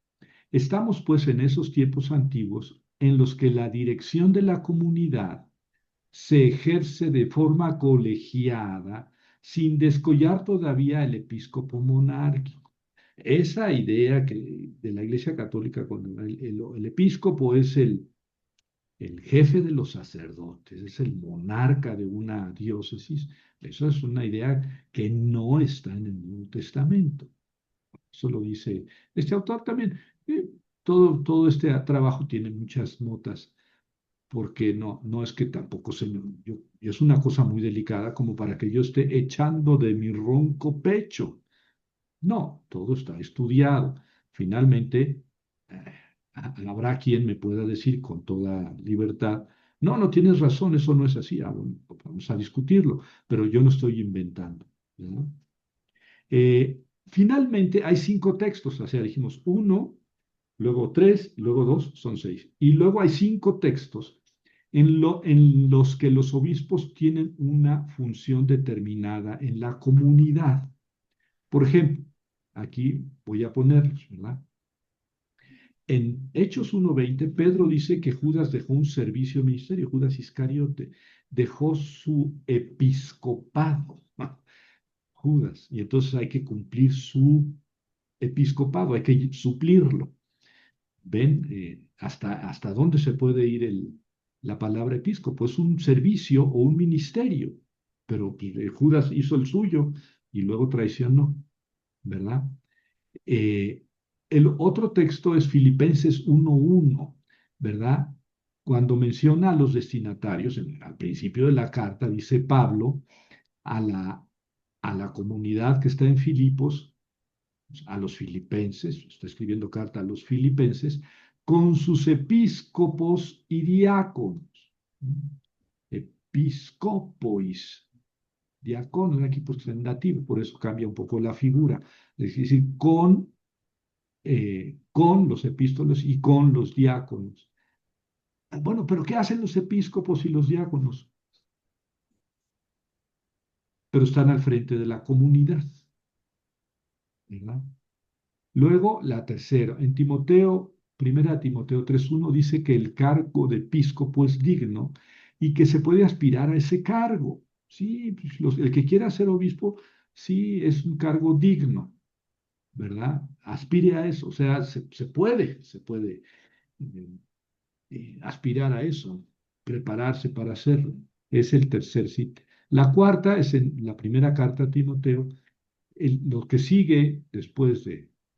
Estamos pues en esos tiempos antiguos en los que la dirección de la comunidad se ejerce de forma colegiada, sin descollar todavía el episcopo monárquico. Esa idea de la Iglesia Católica, cuando el episcopo es el jefe de los sacerdotes, es el monarca de una diócesis, eso es una idea que no está en el Nuevo Testamento. Eso lo dice este autor también. Eh, todo este trabajo tiene muchas notas, porque no es que tampoco es una cosa muy delicada como para que yo esté echando de mi ronco pecho. No, todo está estudiado. Finalmente, eh, habrá quien me pueda decir con toda libertad, no tienes razón, eso no es así. Bueno, vamos a discutirlo, pero yo no estoy inventando, ¿no? Finalmente, hay 5 textos, o sea, dijimos uno, luego tres, luego dos, son 6. Y luego hay 5 textos en los que los obispos tienen una función determinada en la comunidad. Por ejemplo, aquí voy a ponerlos, ¿verdad? En Hechos 1:20, Pedro dice que Judas dejó un servicio ministerio, Judas Iscariote, dejó su episcopado, Judas, y entonces hay que cumplir su episcopado, hay que suplirlo. ¿Ven? Hasta dónde se puede ir la palabra episcopo? Es un servicio o un ministerio, pero Judas hizo el suyo y luego traicionó, ¿verdad? Eh, el otro texto es Filipenses 1:1, ¿verdad? Cuando menciona a los destinatarios, al principio de la carta, dice Pablo a la comunidad que está en Filipos, a los filipenses, está escribiendo carta a los filipenses, con sus episcopos y diáconos. Episcopois, diáconos, aquí pues en dativo, por eso cambia un poco la figura. Es decir, con los epístolos y con los diáconos. Bueno, pero ¿qué hacen los episcopos y los diáconos? Pero están al frente de la comunidad, ¿verdad? Luego, la tercera, en Timoteo, primera Timoteo 3:1 dice que el cargo de episcopo es digno y que se puede aspirar a ese cargo. Sí, pues, el que quiera ser obispo, sí, es un cargo digno, ¿verdad? Aspire a eso, o sea, se puede aspirar a eso, prepararse para hacerlo. Es el tercer sitio. La cuarta es en la primera carta a Timoteo, lo que sigue después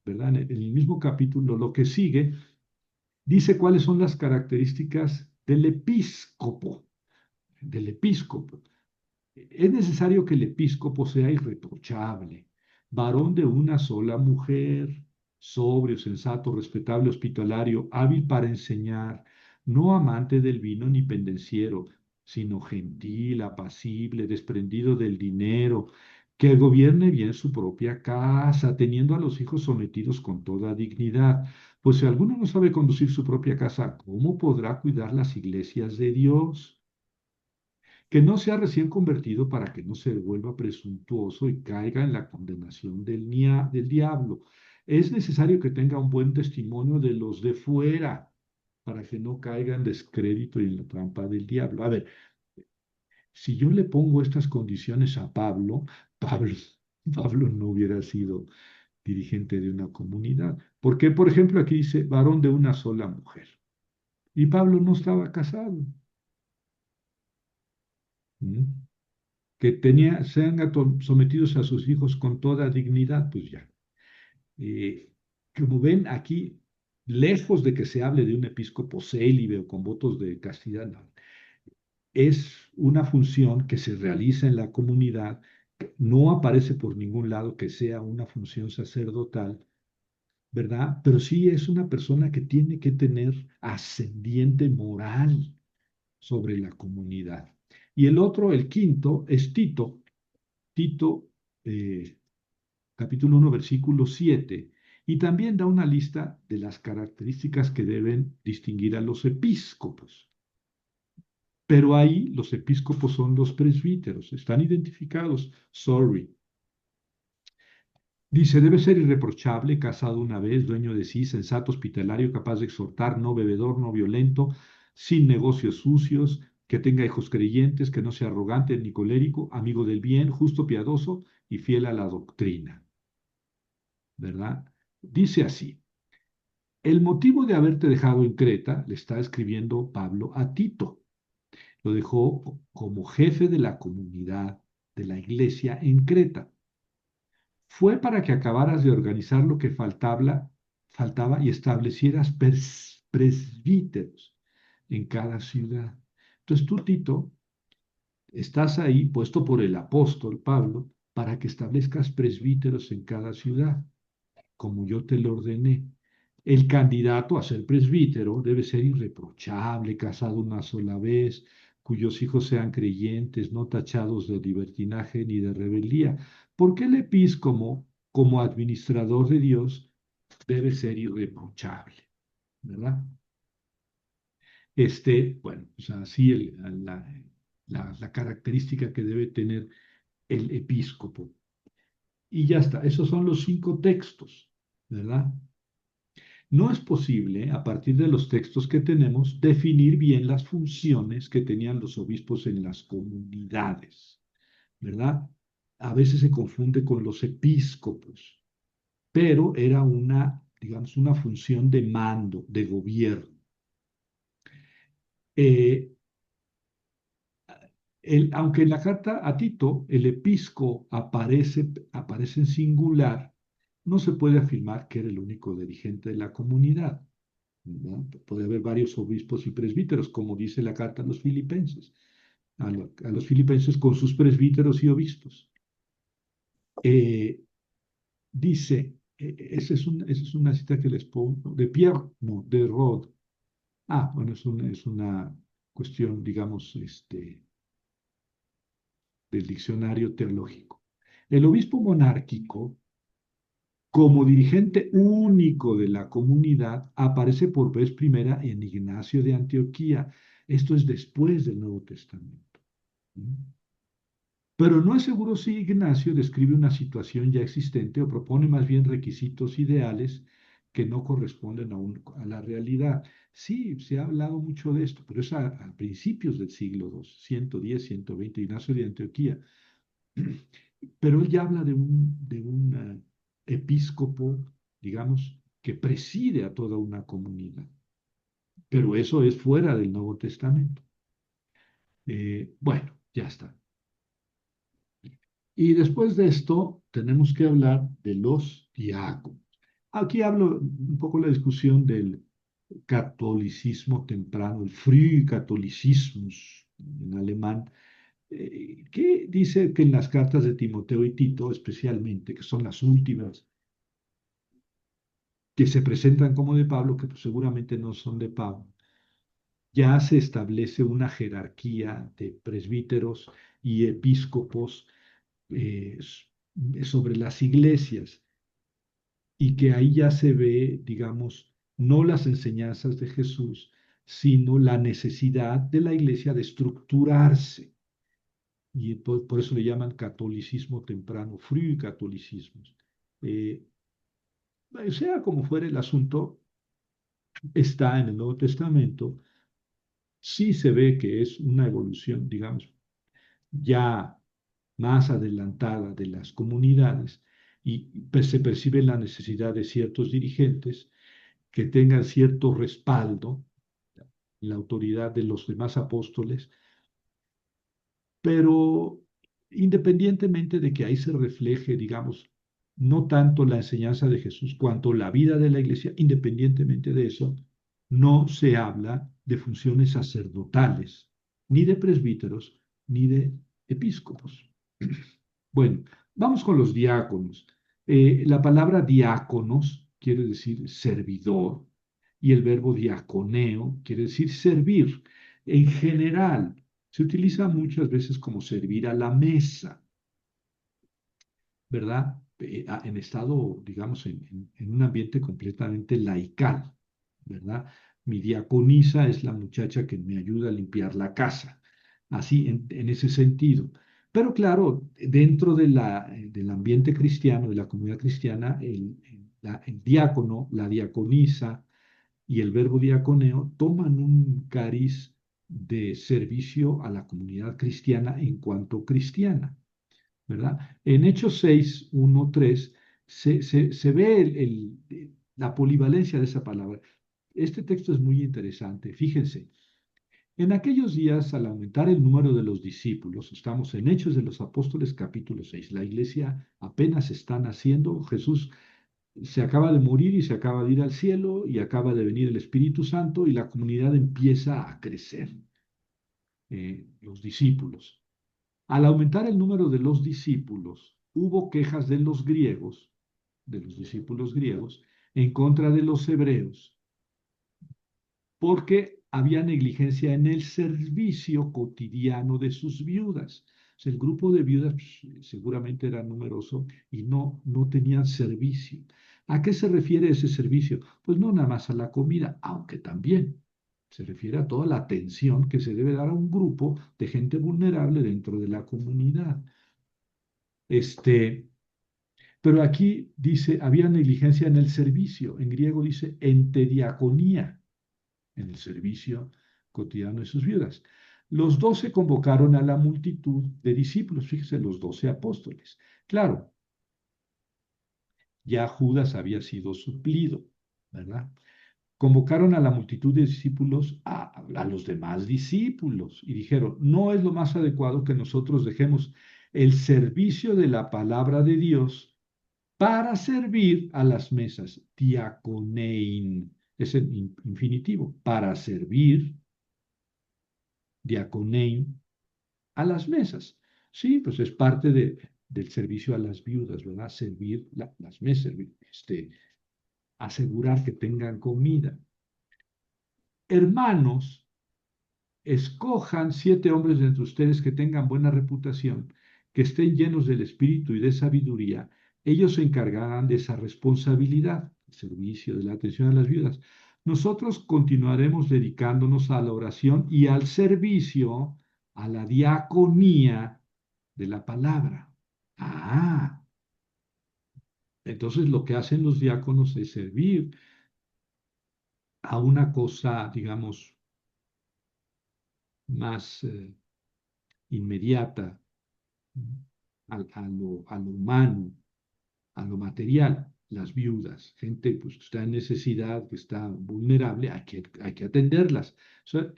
¿verdad? En el mismo capítulo, lo que sigue, dice cuáles son las características del episcopo. Es necesario que el episcopo sea irreprochable, varón de una sola mujer, sobrio, sensato, respetable, hospitalario, hábil para enseñar, no amante del vino ni pendenciero, sino gentil, apacible, desprendido del dinero, que gobierne bien su propia casa, teniendo a los hijos sometidos con toda dignidad. Pues si alguno no sabe conducir su propia casa, ¿cómo podrá cuidar las iglesias de Dios? Que no sea recién convertido para que no se vuelva presuntuoso y caiga en la condenación del diablo. Es necesario que tenga un buen testimonio de los de fuera para que no caiga en descrédito y en la trampa del diablo. A ver, si yo le pongo estas condiciones a Pablo, Pablo, Pablo no hubiera sido dirigente de una comunidad. Porque, por ejemplo, aquí dice varón de una sola mujer. Y Pablo no estaba casado. ¿Mm? Que sean sometidos a sus hijos con toda dignidad, pues ya. Eh, Como ven aquí, lejos de que se hable de un episcopo célibe o con votos de castidad, no. Es una función que se realiza en la comunidad, no aparece por ningún lado que sea una función sacerdotal, ¿verdad? Pero sí es una persona que tiene que tener ascendiente moral sobre la comunidad. Y el otro, el quinto, es Tito. Tito, capítulo 1 versículo 7 y también da una lista de las características que deben distinguir a los episcopos. Pero ahí los episcopos son los presbíteros, están identificados, sorry. Dice, debe ser irreprochable, casado una vez, dueño de sí, sensato, hospitalario, capaz de exhortar, no bebedor, no violento, sin negocios sucios, que tenga hijos creyentes, que no sea arrogante ni colérico, amigo del bien, justo, piadoso y fiel a la doctrina, ¿verdad? Dice así, el motivo de haberte dejado en Creta, le está escribiendo Pablo a Tito, lo dejó como jefe de la comunidad de la iglesia en Creta. Fue para que acabaras de organizar lo que faltaba y establecieras presbíteros en cada ciudad. Entonces tú, Tito, estás ahí puesto por el apóstol Pablo para que establezcas presbíteros en cada ciudad, como yo te lo ordené. El candidato a ser presbítero debe ser irreprochable, casado una sola vez, cuyos hijos sean creyentes, no tachados de libertinaje ni de rebeldía, porque el episcopo, como administrador de Dios, debe ser irreprochable, ¿verdad? Bueno, o sea, así la característica que debe tener el episcopo. Y ya está, esos son los 5 textos, ¿verdad? No es posible, a partir de los textos que tenemos, definir bien las funciones que tenían los obispos en las comunidades, ¿verdad? A veces se confunde con los episcopos, pero era digamos, una función de mando, de gobierno. Eh, Aunque en la carta a Tito el episco aparece en singular, no se puede afirmar que era el único dirigente de la comunidad, ¿no? Puede haber varios obispos y presbíteros, como dice la carta a los filipenses, a los filipenses con sus presbíteros y obispos. Eh, Dice, esa es una cita que les pongo, de Pierre, no, de Rod. Bueno, es una cuestión, digamos, del diccionario teológico. El obispo monárquico, como dirigente único de la comunidad, aparece por vez primera en Ignacio de Antioquía. Esto es después del Nuevo Testamento. Pero no es seguro si Ignacio describe una situación ya existente o propone más bien requisitos ideales que no corresponden a la realidad. Sí, se ha hablado mucho de esto, pero es a principios del siglo II, 110, 120, Ignacio de Antioquía. Pero él ya habla de un episcopo, digamos, que preside a toda una comunidad. Pero eso es fuera del Nuevo Testamento. Bueno, ya está. Y después de esto tenemos que hablar de los diáconos. Aquí hablo un poco de la discusión del catolicismo temprano, el Frühkatholizismus en alemán, que dice que en las cartas de Timoteo y Tito, especialmente, que son las últimas que se presentan como de Pablo, que pues seguramente no son de Pablo, ya se establece una jerarquía de presbíteros y episcopos sobre las iglesias y que ahí ya se ve, digamos, no las enseñanzas de Jesús, sino la necesidad de la iglesia de estructurarse. Y por eso le llaman catolicismo temprano, frío y catolicismo. Eh, sea como fuere el asunto, está en el Nuevo Testamento, sí se ve que es una evolución, digamos, ya más adelantada de las comunidades y pues, se percibe la necesidad de ciertos dirigentes que tengan cierto respaldo en la autoridad de los demás apóstoles, pero independientemente de que ahí se refleje, digamos, no tanto la enseñanza de Jesús cuanto la vida de la iglesia, independientemente de eso, no se habla de funciones sacerdotales, ni de presbíteros, ni de episcopos. Bueno, vamos con los diáconos. La palabra diáconos quiere decir servidor y el verbo diaconeo quiere decir servir. En general, se utiliza muchas veces como servir a la mesa, ¿verdad? En estado, digamos, en un ambiente completamente laical, ¿verdad? Mi diaconisa es la muchacha que me ayuda a limpiar la casa, así en ese sentido. Pero claro, dentro del ambiente cristiano, de la comunidad cristiana, el diácono, la diaconisa y el verbo diaconeo toman un cariz de servicio a la comunidad cristiana en cuanto cristiana. ¿Verdad? En Hechos 6, 1, 3, se ve la polivalencia de esa palabra. Este texto es muy interesante. Fíjense, en aquellos días, al aumentar el número de los discípulos, estamos en Hechos de los Apóstoles capítulo 6, la iglesia apenas está naciendo, Jesús se acaba de morir y se acaba de ir al cielo y acaba de venir el Espíritu Santo y la comunidad empieza a crecer, los discípulos. Al aumentar el número de los discípulos, hubo quejas de los griegos, de los discípulos griegos, en contra de los hebreos, porque había negligencia en el servicio cotidiano de sus viudas. O sea, el grupo de viudas pues, seguramente era numeroso y no tenían servicio. ¿A qué se refiere ese servicio? Pues no nada más a la comida, aunque también se refiere a toda la atención que se debe dar a un grupo de gente vulnerable dentro de la comunidad. Este, pero aquí dice, había negligencia en el servicio. En griego dice entediaconía, en el servicio cotidiano de sus viudas. Los 12 convocaron a la multitud de discípulos, fíjese, los 12 apóstoles. Claro, ya Judas había sido suplido, ¿verdad? Convocaron a la multitud de discípulos a los demás discípulos y dijeron, no es lo más adecuado que nosotros dejemos el servicio de la palabra de Dios para servir a las mesas. Diaconein es el infinitivo, para servir, diaconein, a las mesas. Sí, pues es parte del servicio a las viudas, ¿verdad? Servir las mesas, asegurar que tengan comida. Hermanos, escojan 7 hombres de entre ustedes que tengan buena reputación, que estén llenos del espíritu y de sabiduría. Ellos se encargarán de esa responsabilidad, el servicio, de la atención a las viudas. Nosotros continuaremos dedicándonos a la oración y al servicio, a la diaconía de la palabra. Ah, entonces lo que hacen los diáconos es servir a una cosa, digamos, más inmediata, a lo humano, a lo material, las viudas, gente pues, que está en necesidad, que está vulnerable, hay que atenderlas. O sea,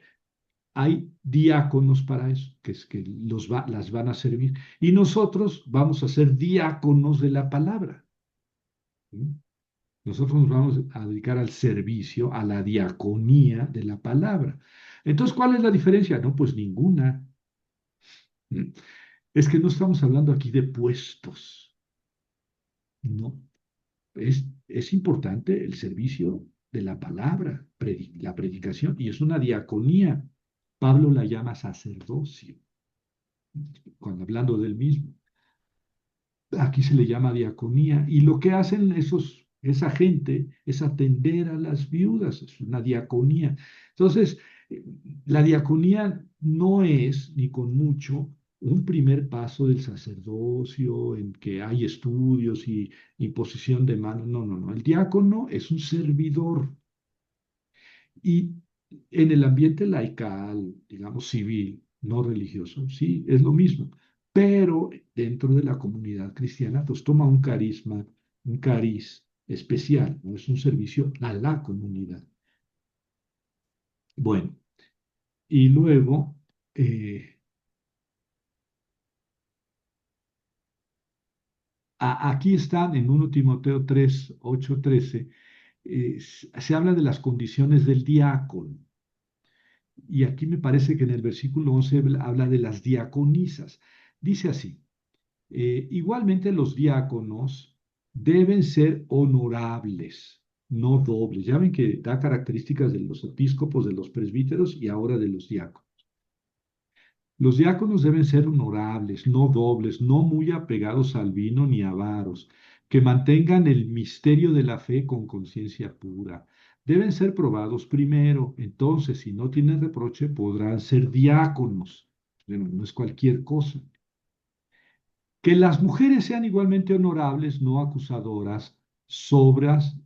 hay diáconos para eso, que es que las van a servir. Y nosotros vamos a ser diáconos de la palabra. ¿Sí? Nosotros nos vamos a dedicar al servicio, a la diaconía de la palabra. Entonces, ¿cuál es la diferencia? No, pues ninguna. Es que no estamos hablando aquí de puestos, no. Es importante el servicio, de la palabra, la predicación, y es una diaconía. Pablo la llama sacerdocio, cuando hablando del mismo. Aquí se le llama diaconía, y lo que hacen esa gente es atender a las viudas, es una diaconía. Entonces, eh, la diaconía no es, ni con mucho, un primer paso del sacerdocio en que hay estudios y imposición de manos. No, no, no. El diácono es un servidor y en el ambiente laical, digamos civil, no religioso, sí, es lo mismo. Pero dentro de la comunidad cristiana, pues toma un carisma, un cariz especial, no es un servicio a la comunidad. Bueno, y luego, eh, aquí están en 1 Timoteo 3 8 13, se habla de las condiciones del diácono. Y aquí me parece que en el versículo 11 habla de las diaconisas. Dice así. Igualmente los diáconos deben ser honorables, no dobles. Ya ven que da características de los episcopos, de los presbíteros y ahora de los diáconos. Los diáconos deben ser honorables, no dobles, no muy apegados al vino ni avaros, que mantengan el misterio de la fe con conciencia pura. Deben ser probados primero, entonces si no tienen reproche podrán ser diáconos. Bueno, no es cualquier cosa. Que las mujeres sean igualmente honorables, no acusadoras, sobrias,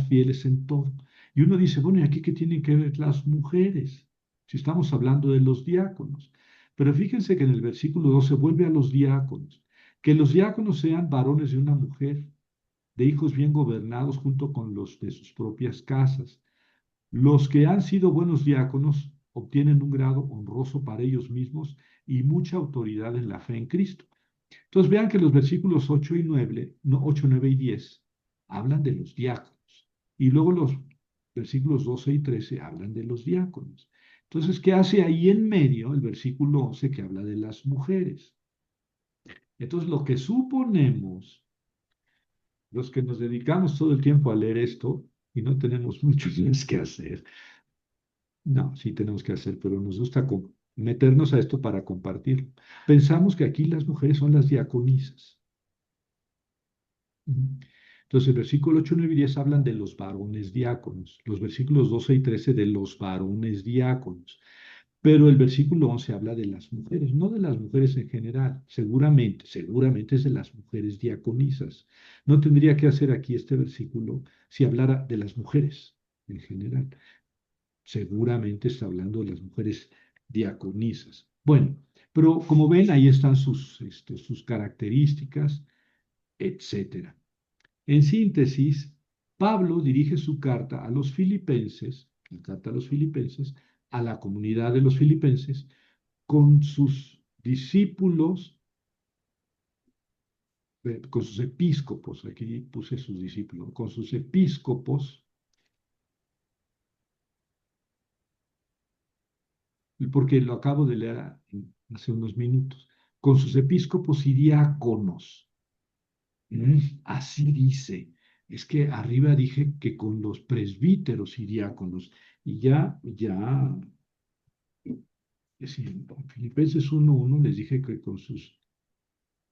fieles en todo. Y uno dice, bueno, ¿y aquí qué tienen que ver las mujeres? Si estamos hablando de los diáconos. Pero fíjense que en el versículo 12 vuelve a los diáconos. Que los diáconos sean varones de una mujer, de hijos bien gobernados junto con los de sus propias casas. Los que han sido buenos diáconos obtienen un grado honroso para ellos mismos y mucha autoridad en la fe en Cristo. Entonces vean que los versículos 8 y 9, no, 8, 9 y 10 hablan de los diáconos. Y luego los versículos 12 y 13 hablan de los diáconos. Entonces, ¿qué hace ahí en medio el versículo 11 que habla de las mujeres? Entonces, lo que suponemos, los que nos dedicamos todo el tiempo a leer esto y no tenemos mucho más que hacer, no, sí tenemos que hacer, pero nos gusta meternos a esto para compartirlo. Pensamos que aquí las mujeres son las diaconisas. Ujú. Entonces, el versículo 8, 9 y 10 hablan de los varones diáconos, los versículos 12 y 13 de los varones diáconos, pero el versículo 11 habla de las mujeres, no de las mujeres en general, seguramente es de las mujeres diaconisas. No tendría que hacer aquí este versículo si hablara de las mujeres en general. Seguramente está hablando de las mujeres diaconisas. Bueno, pero como ven, ahí están sus características, etcétera. En síntesis, Pablo dirige su carta a los filipenses, la carta a los filipenses, a la comunidad de los filipenses, con sus discípulos, con sus episcopos, aquí puse sus discípulos, con sus episcopos, porque lo acabo de leer hace unos minutos, con sus episcopos y diáconos. Así dice. Es que arriba dije que con los presbíteros y diáconos, y ya es decir, en Filipenses 1:1 les dije que con sus...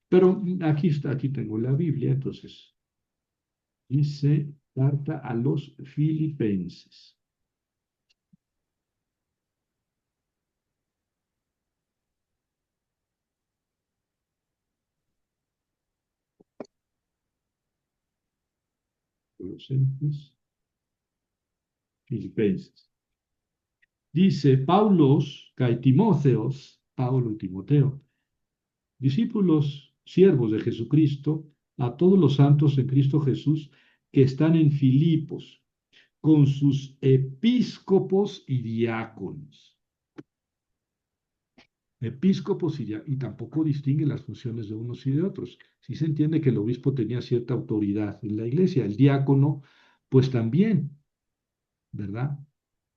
Pero aquí está, aquí tengo la Biblia, entonces dice carta a los filipenses. Colosenses, filipenses. Dice, Paulos, Timóteos, Paulo y Timoteo, discípulos, siervos de Jesucristo, a todos los santos en Cristo Jesús que están en Filipos, con sus episcopos y diáconos. Episcopos y tampoco distingue las funciones de unos y de otros. Sí se entiende que el obispo tenía cierta autoridad en la iglesia, el diácono, pues también, ¿verdad?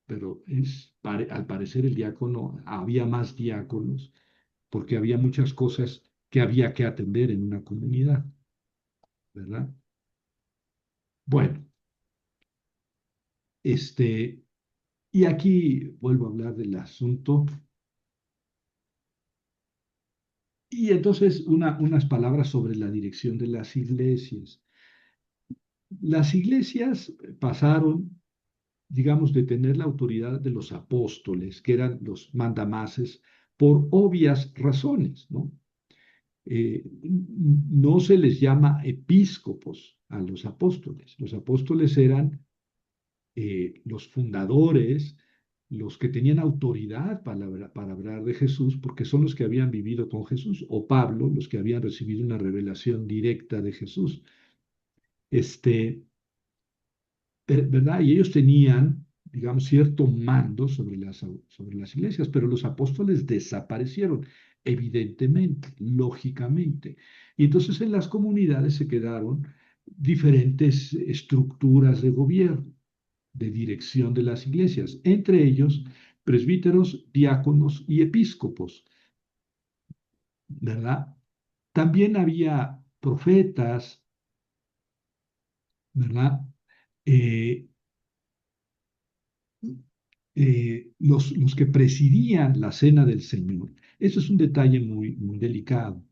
Pero al parecer el diácono, había más diáconos porque había muchas cosas que había que atender en una comunidad, ¿verdad? Bueno, Este, y aquí vuelvo a hablar del asunto. Y entonces unas palabras sobre la dirección de las iglesias. Las iglesias pasaron, digamos, de tener la autoridad de los apóstoles, que eran los mandamases, por obvias razones, ¿no? No se les llama episcopos a los apóstoles. Los apóstoles eran los fundadores, los que tenían autoridad para hablar de Jesús, porque son los que habían vivido con Jesús, o Pablo, los que habían recibido una revelación directa de Jesús. Este, ¿Verdad? Y ellos tenían, digamos, cierto mando sobre las iglesias, pero los apóstoles desaparecieron, evidentemente, lógicamente. Y entonces en las comunidades se quedaron diferentes estructuras de gobierno, de dirección de las iglesias, entre ellos presbíteros, diáconos y episcopos, ¿verdad? También había profetas, ¿verdad? Eh, los que presidían la cena del Señor. Eso es un detalle muy, muy delicado.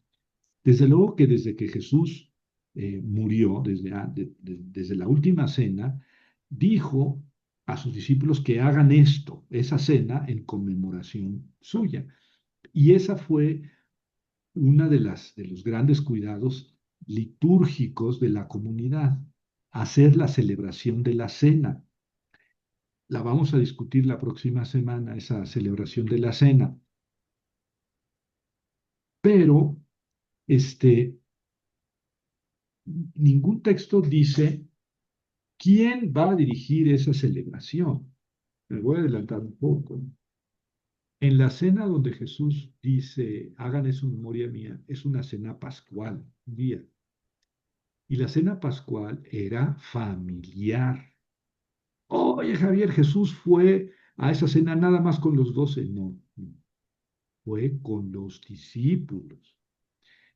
Desde luego que desde que Jesús murió, desde la última cena, dijo a sus discípulos que hagan esto, esa cena en conmemoración suya. Y esa fue una de los grandes cuidados litúrgicos de la comunidad, hacer la celebración de la cena. La vamos a discutir la próxima semana, esa celebración de la cena. Pero ningún texto dice quién va a dirigir esa celebración. Me voy a adelantar un poco. En la cena donde Jesús dice, hagan eso en memoria mía, es una cena pascual, un día. Y la cena pascual era familiar. Oye, Javier, Jesús fue a esa cena nada más con los 12. No, no, fue con los discípulos.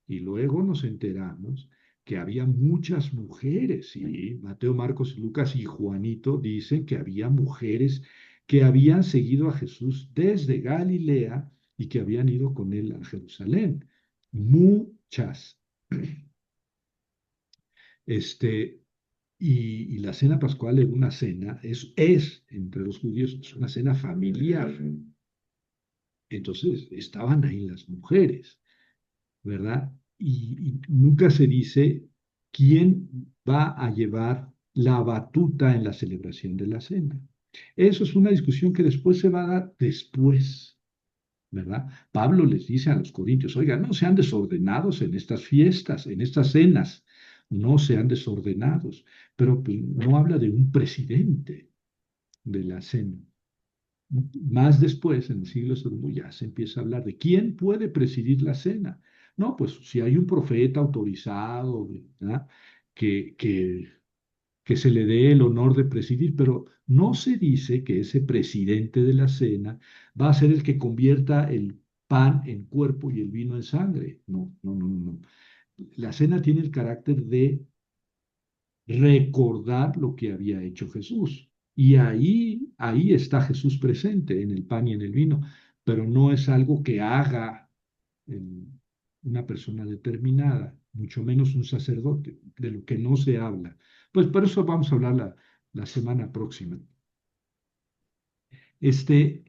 Y luego nos enteramos que había muchas mujeres, ¿sí? Mateo, Marcos, Lucas y Juanito dicen que había mujeres que habían seguido a Jesús desde Galilea y que habían ido con él a Jerusalén. Muchas. Este, y la cena pascual es una cena, es entre los judíos, es una cena familiar. Entonces estaban ahí las mujeres. ¿Verdad? Y nunca se dice quién va a llevar la batuta en la celebración de la cena. Eso es una discusión que después se va a dar después, ¿verdad? Pablo les dice a los corintios, oigan, no sean desordenados en estas fiestas, en estas cenas, no sean desordenados, pero pues, no habla de un presidente de la cena. Más después, en el siglo segundo, ya se empieza a hablar de quién puede presidir la cena. No, pues si hay un profeta autorizado, ¿verdad? Que, que, que se le dé el honor de presidir, pero no se dice que ese presidente de la cena va a ser el que convierta el pan en cuerpo y el vino en sangre. No, no, no, no. La cena tiene el carácter de recordar lo que había hecho Jesús. Y ahí está Jesús presente en el pan y en el vino, pero no es algo que haga el- una persona determinada, mucho menos un sacerdote, de lo que no se habla. Pues por eso vamos a hablar la semana próxima. Este,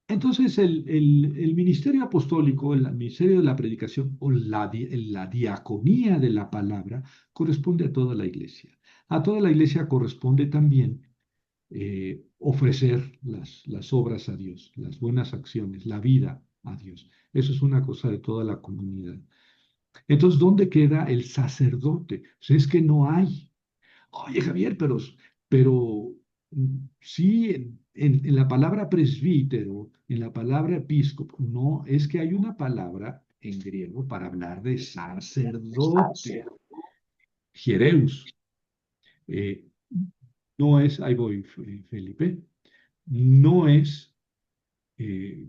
entonces, el ministerio apostólico, el ministerio de la predicación o la diaconía de la palabra corresponde a toda la iglesia. A toda la iglesia corresponde también ofrecer las obras a Dios, las buenas acciones, la vida a Dios. Eso es una cosa de toda la comunidad. Entonces, ¿dónde queda el sacerdote? Pues es que no hay. Oye, Javier, pero sí, en la palabra presbítero, en la palabra episcopo, no, es que hay una palabra en griego para hablar de sacerdote, hiereus. Eh, no es, ahí voy, Felipe, no es eh,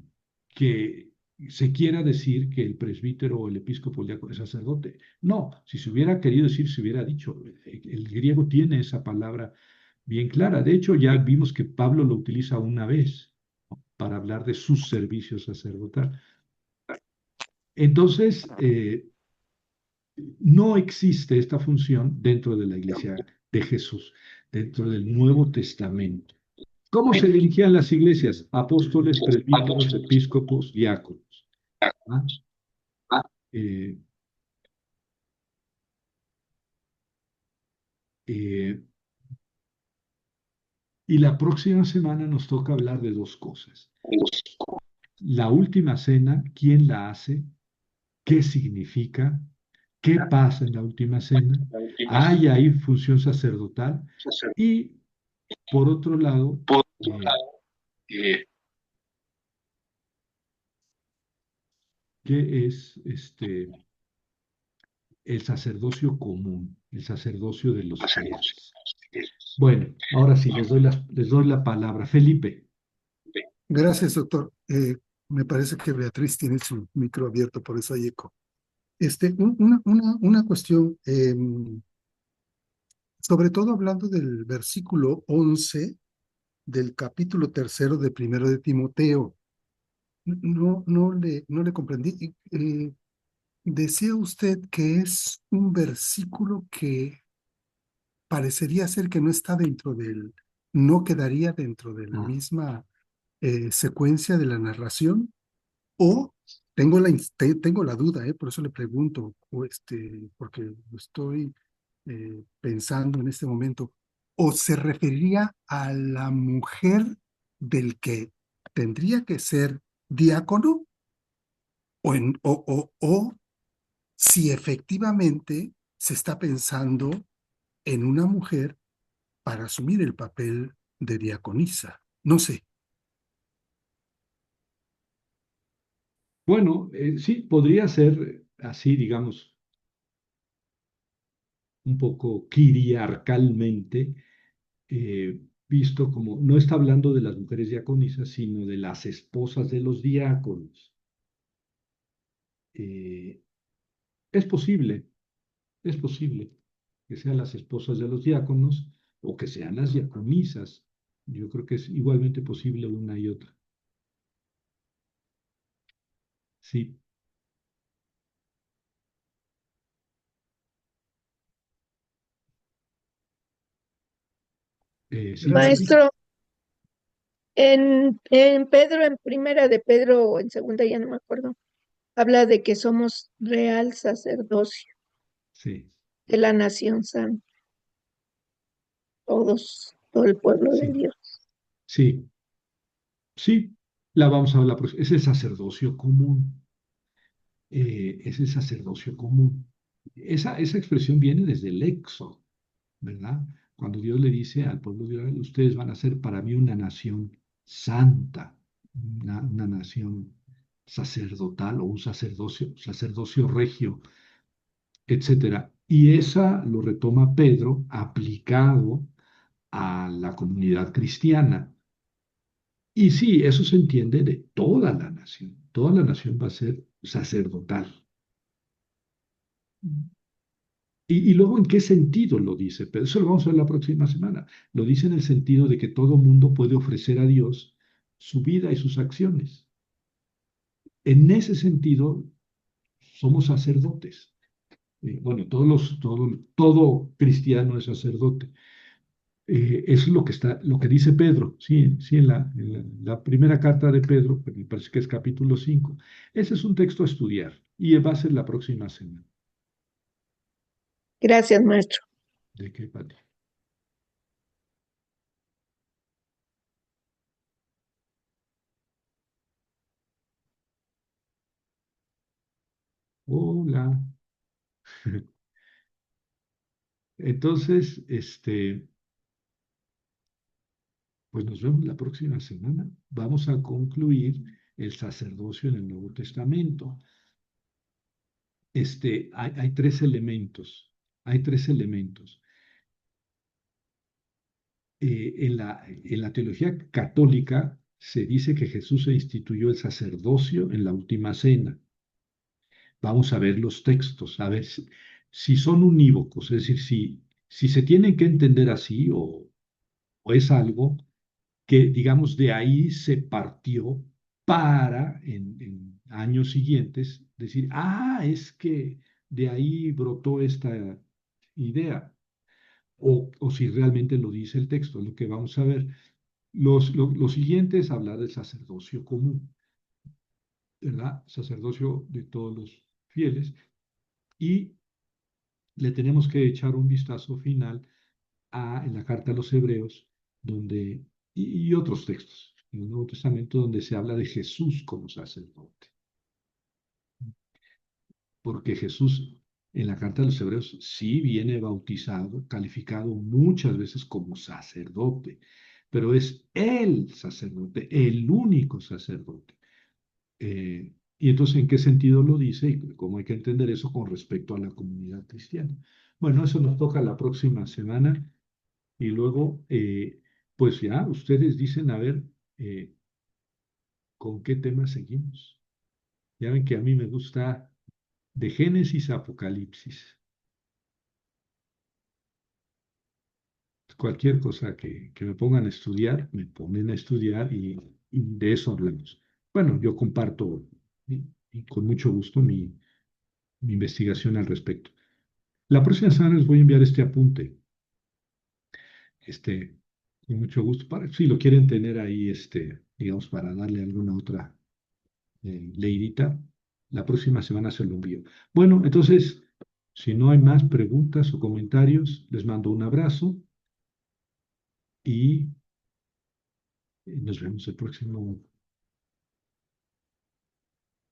que se quiera decir que el presbítero o el episcopo, el diácono es sacerdote. No, si se hubiera querido decir, se hubiera dicho. El griego tiene esa palabra bien clara. De hecho, ya vimos que Pablo lo utiliza una vez, ¿no?, para hablar de su servicio sacerdotal. Entonces, no existe esta función dentro de la iglesia de Jesús, dentro del Nuevo Testamento. ¿Cómo se dirigían las iglesias? Apóstoles, presbíteros, episcopos, diáconos. ¿Ah? Eh, eh, y la próxima semana nos toca hablar de dos cosas. La última cena, ¿quién la hace? ¿Qué significa? ¿Qué pasa en la última cena? ¿Hay ahí función sacerdotal? Y por otro lado, ¿qué es el sacerdocio común, el sacerdocio de los fieles? Bueno, ahora sí, les doy la palabra. Felipe. Gracias, doctor. Me parece que Beatriz tiene su micro abierto, por eso hay eco. Una cuestión, sobre todo hablando del versículo 11 del capítulo tercero de Primero de Timoteo. No le comprendí. Decía usted que es un versículo que parecería ser que no está no quedaría dentro de la Ah, misma secuencia de la narración. O tengo la duda, por eso le pregunto, porque lo estoy pensando en este momento, o se referiría a la mujer del que tendría que ser diácono, o si efectivamente se está pensando en una mujer para asumir el papel de diaconisa. No sé. bueno, sí, podría ser así, digamos, un poco quiriarcalmente, visto como, no está hablando de las mujeres diaconisas, sino de las esposas de los diáconos. Eh, es posible, es posible que sean las esposas de los diáconos o que sean las diaconisas. Yo creo que es igualmente posible una y otra. Sí, sí, Beatriz. Gracias. Maestro, en Pedro, en primera de Pedro o en segunda, ya no me acuerdo, habla de que somos real sacerdocio Sí, de la nación santa, todos, todo el pueblo de sí, Dios. sí, sí. La vamos a ver la próxima. Es el sacerdocio común. Es el sacerdocio común. Esa expresión viene desde el Éxodo, ¿verdad? Cuando Dios le dice al pueblo de Israel, ustedes van a ser para mí una nación santa, una nación sacerdotal o un sacerdocio regio, etcétera. Y esa lo retoma Pedro aplicado a la comunidad cristiana. Y sí, eso se entiende de toda la nación. Toda la nación va a ser sacerdotal. Y luego, ¿en qué sentido lo dice? Pero eso lo vamos a ver la próxima semana. Lo dice en el sentido de que todo mundo puede ofrecer a Dios su vida y sus acciones. En ese sentido, somos sacerdotes. Bueno, todo cristiano es sacerdote. Eso es lo que dice Pedro, sí, sí, en la primera carta de Pedro, que me parece que es capítulo 5. Ese es un texto a estudiar y va a ser la próxima semana. Gracias, maestro. ¿De qué, Pati? Hola. Entonces, pues nos vemos la próxima semana. Vamos a concluir el sacerdocio en el Nuevo Testamento. Hay tres elementos. Hay tres elementos. En la teología católica se dice que Jesús se instituyó el sacerdocio en la última cena. Vamos a ver los textos, a ver si son unívocos, es decir, si se tienen que entender así es algo que, digamos, de ahí se partió para en años siguientes decir, es que de ahí brotó esta idea, o si realmente lo dice el texto, es lo que vamos a ver. Lo siguiente es hablar del sacerdocio común, ¿verdad? Sacerdocio de todos los fieles, y le tenemos que echar un vistazo final en la carta a los Hebreos, donde, y otros textos en el Nuevo Testamento, donde se habla de Jesús como sacerdote. Porque Jesús en la carta de los Hebreos sí viene bautizado, calificado muchas veces como sacerdote, pero es el sacerdote, el único sacerdote. Y entonces, ¿en qué sentido lo dice y cómo hay que entender eso con respecto a la comunidad cristiana? Bueno, eso nos toca la próxima semana y luego, pues ya ustedes dicen, a ver, ¿con qué tema seguimos? Ya ven que a mí me gusta de Génesis a Apocalipsis. Cualquier cosa que me pongan a estudiar, me ponen a estudiar y de eso hablamos. Bueno, yo comparto y con mucho gusto mi investigación al respecto. La próxima semana les voy a enviar este apunte, con mucho gusto, para si lo quieren tener ahí, digamos, para darle alguna otra leidita. La próxima semana se lo envío. Bueno, entonces, si no hay más preguntas o comentarios, les mando un abrazo y nos vemos el próximo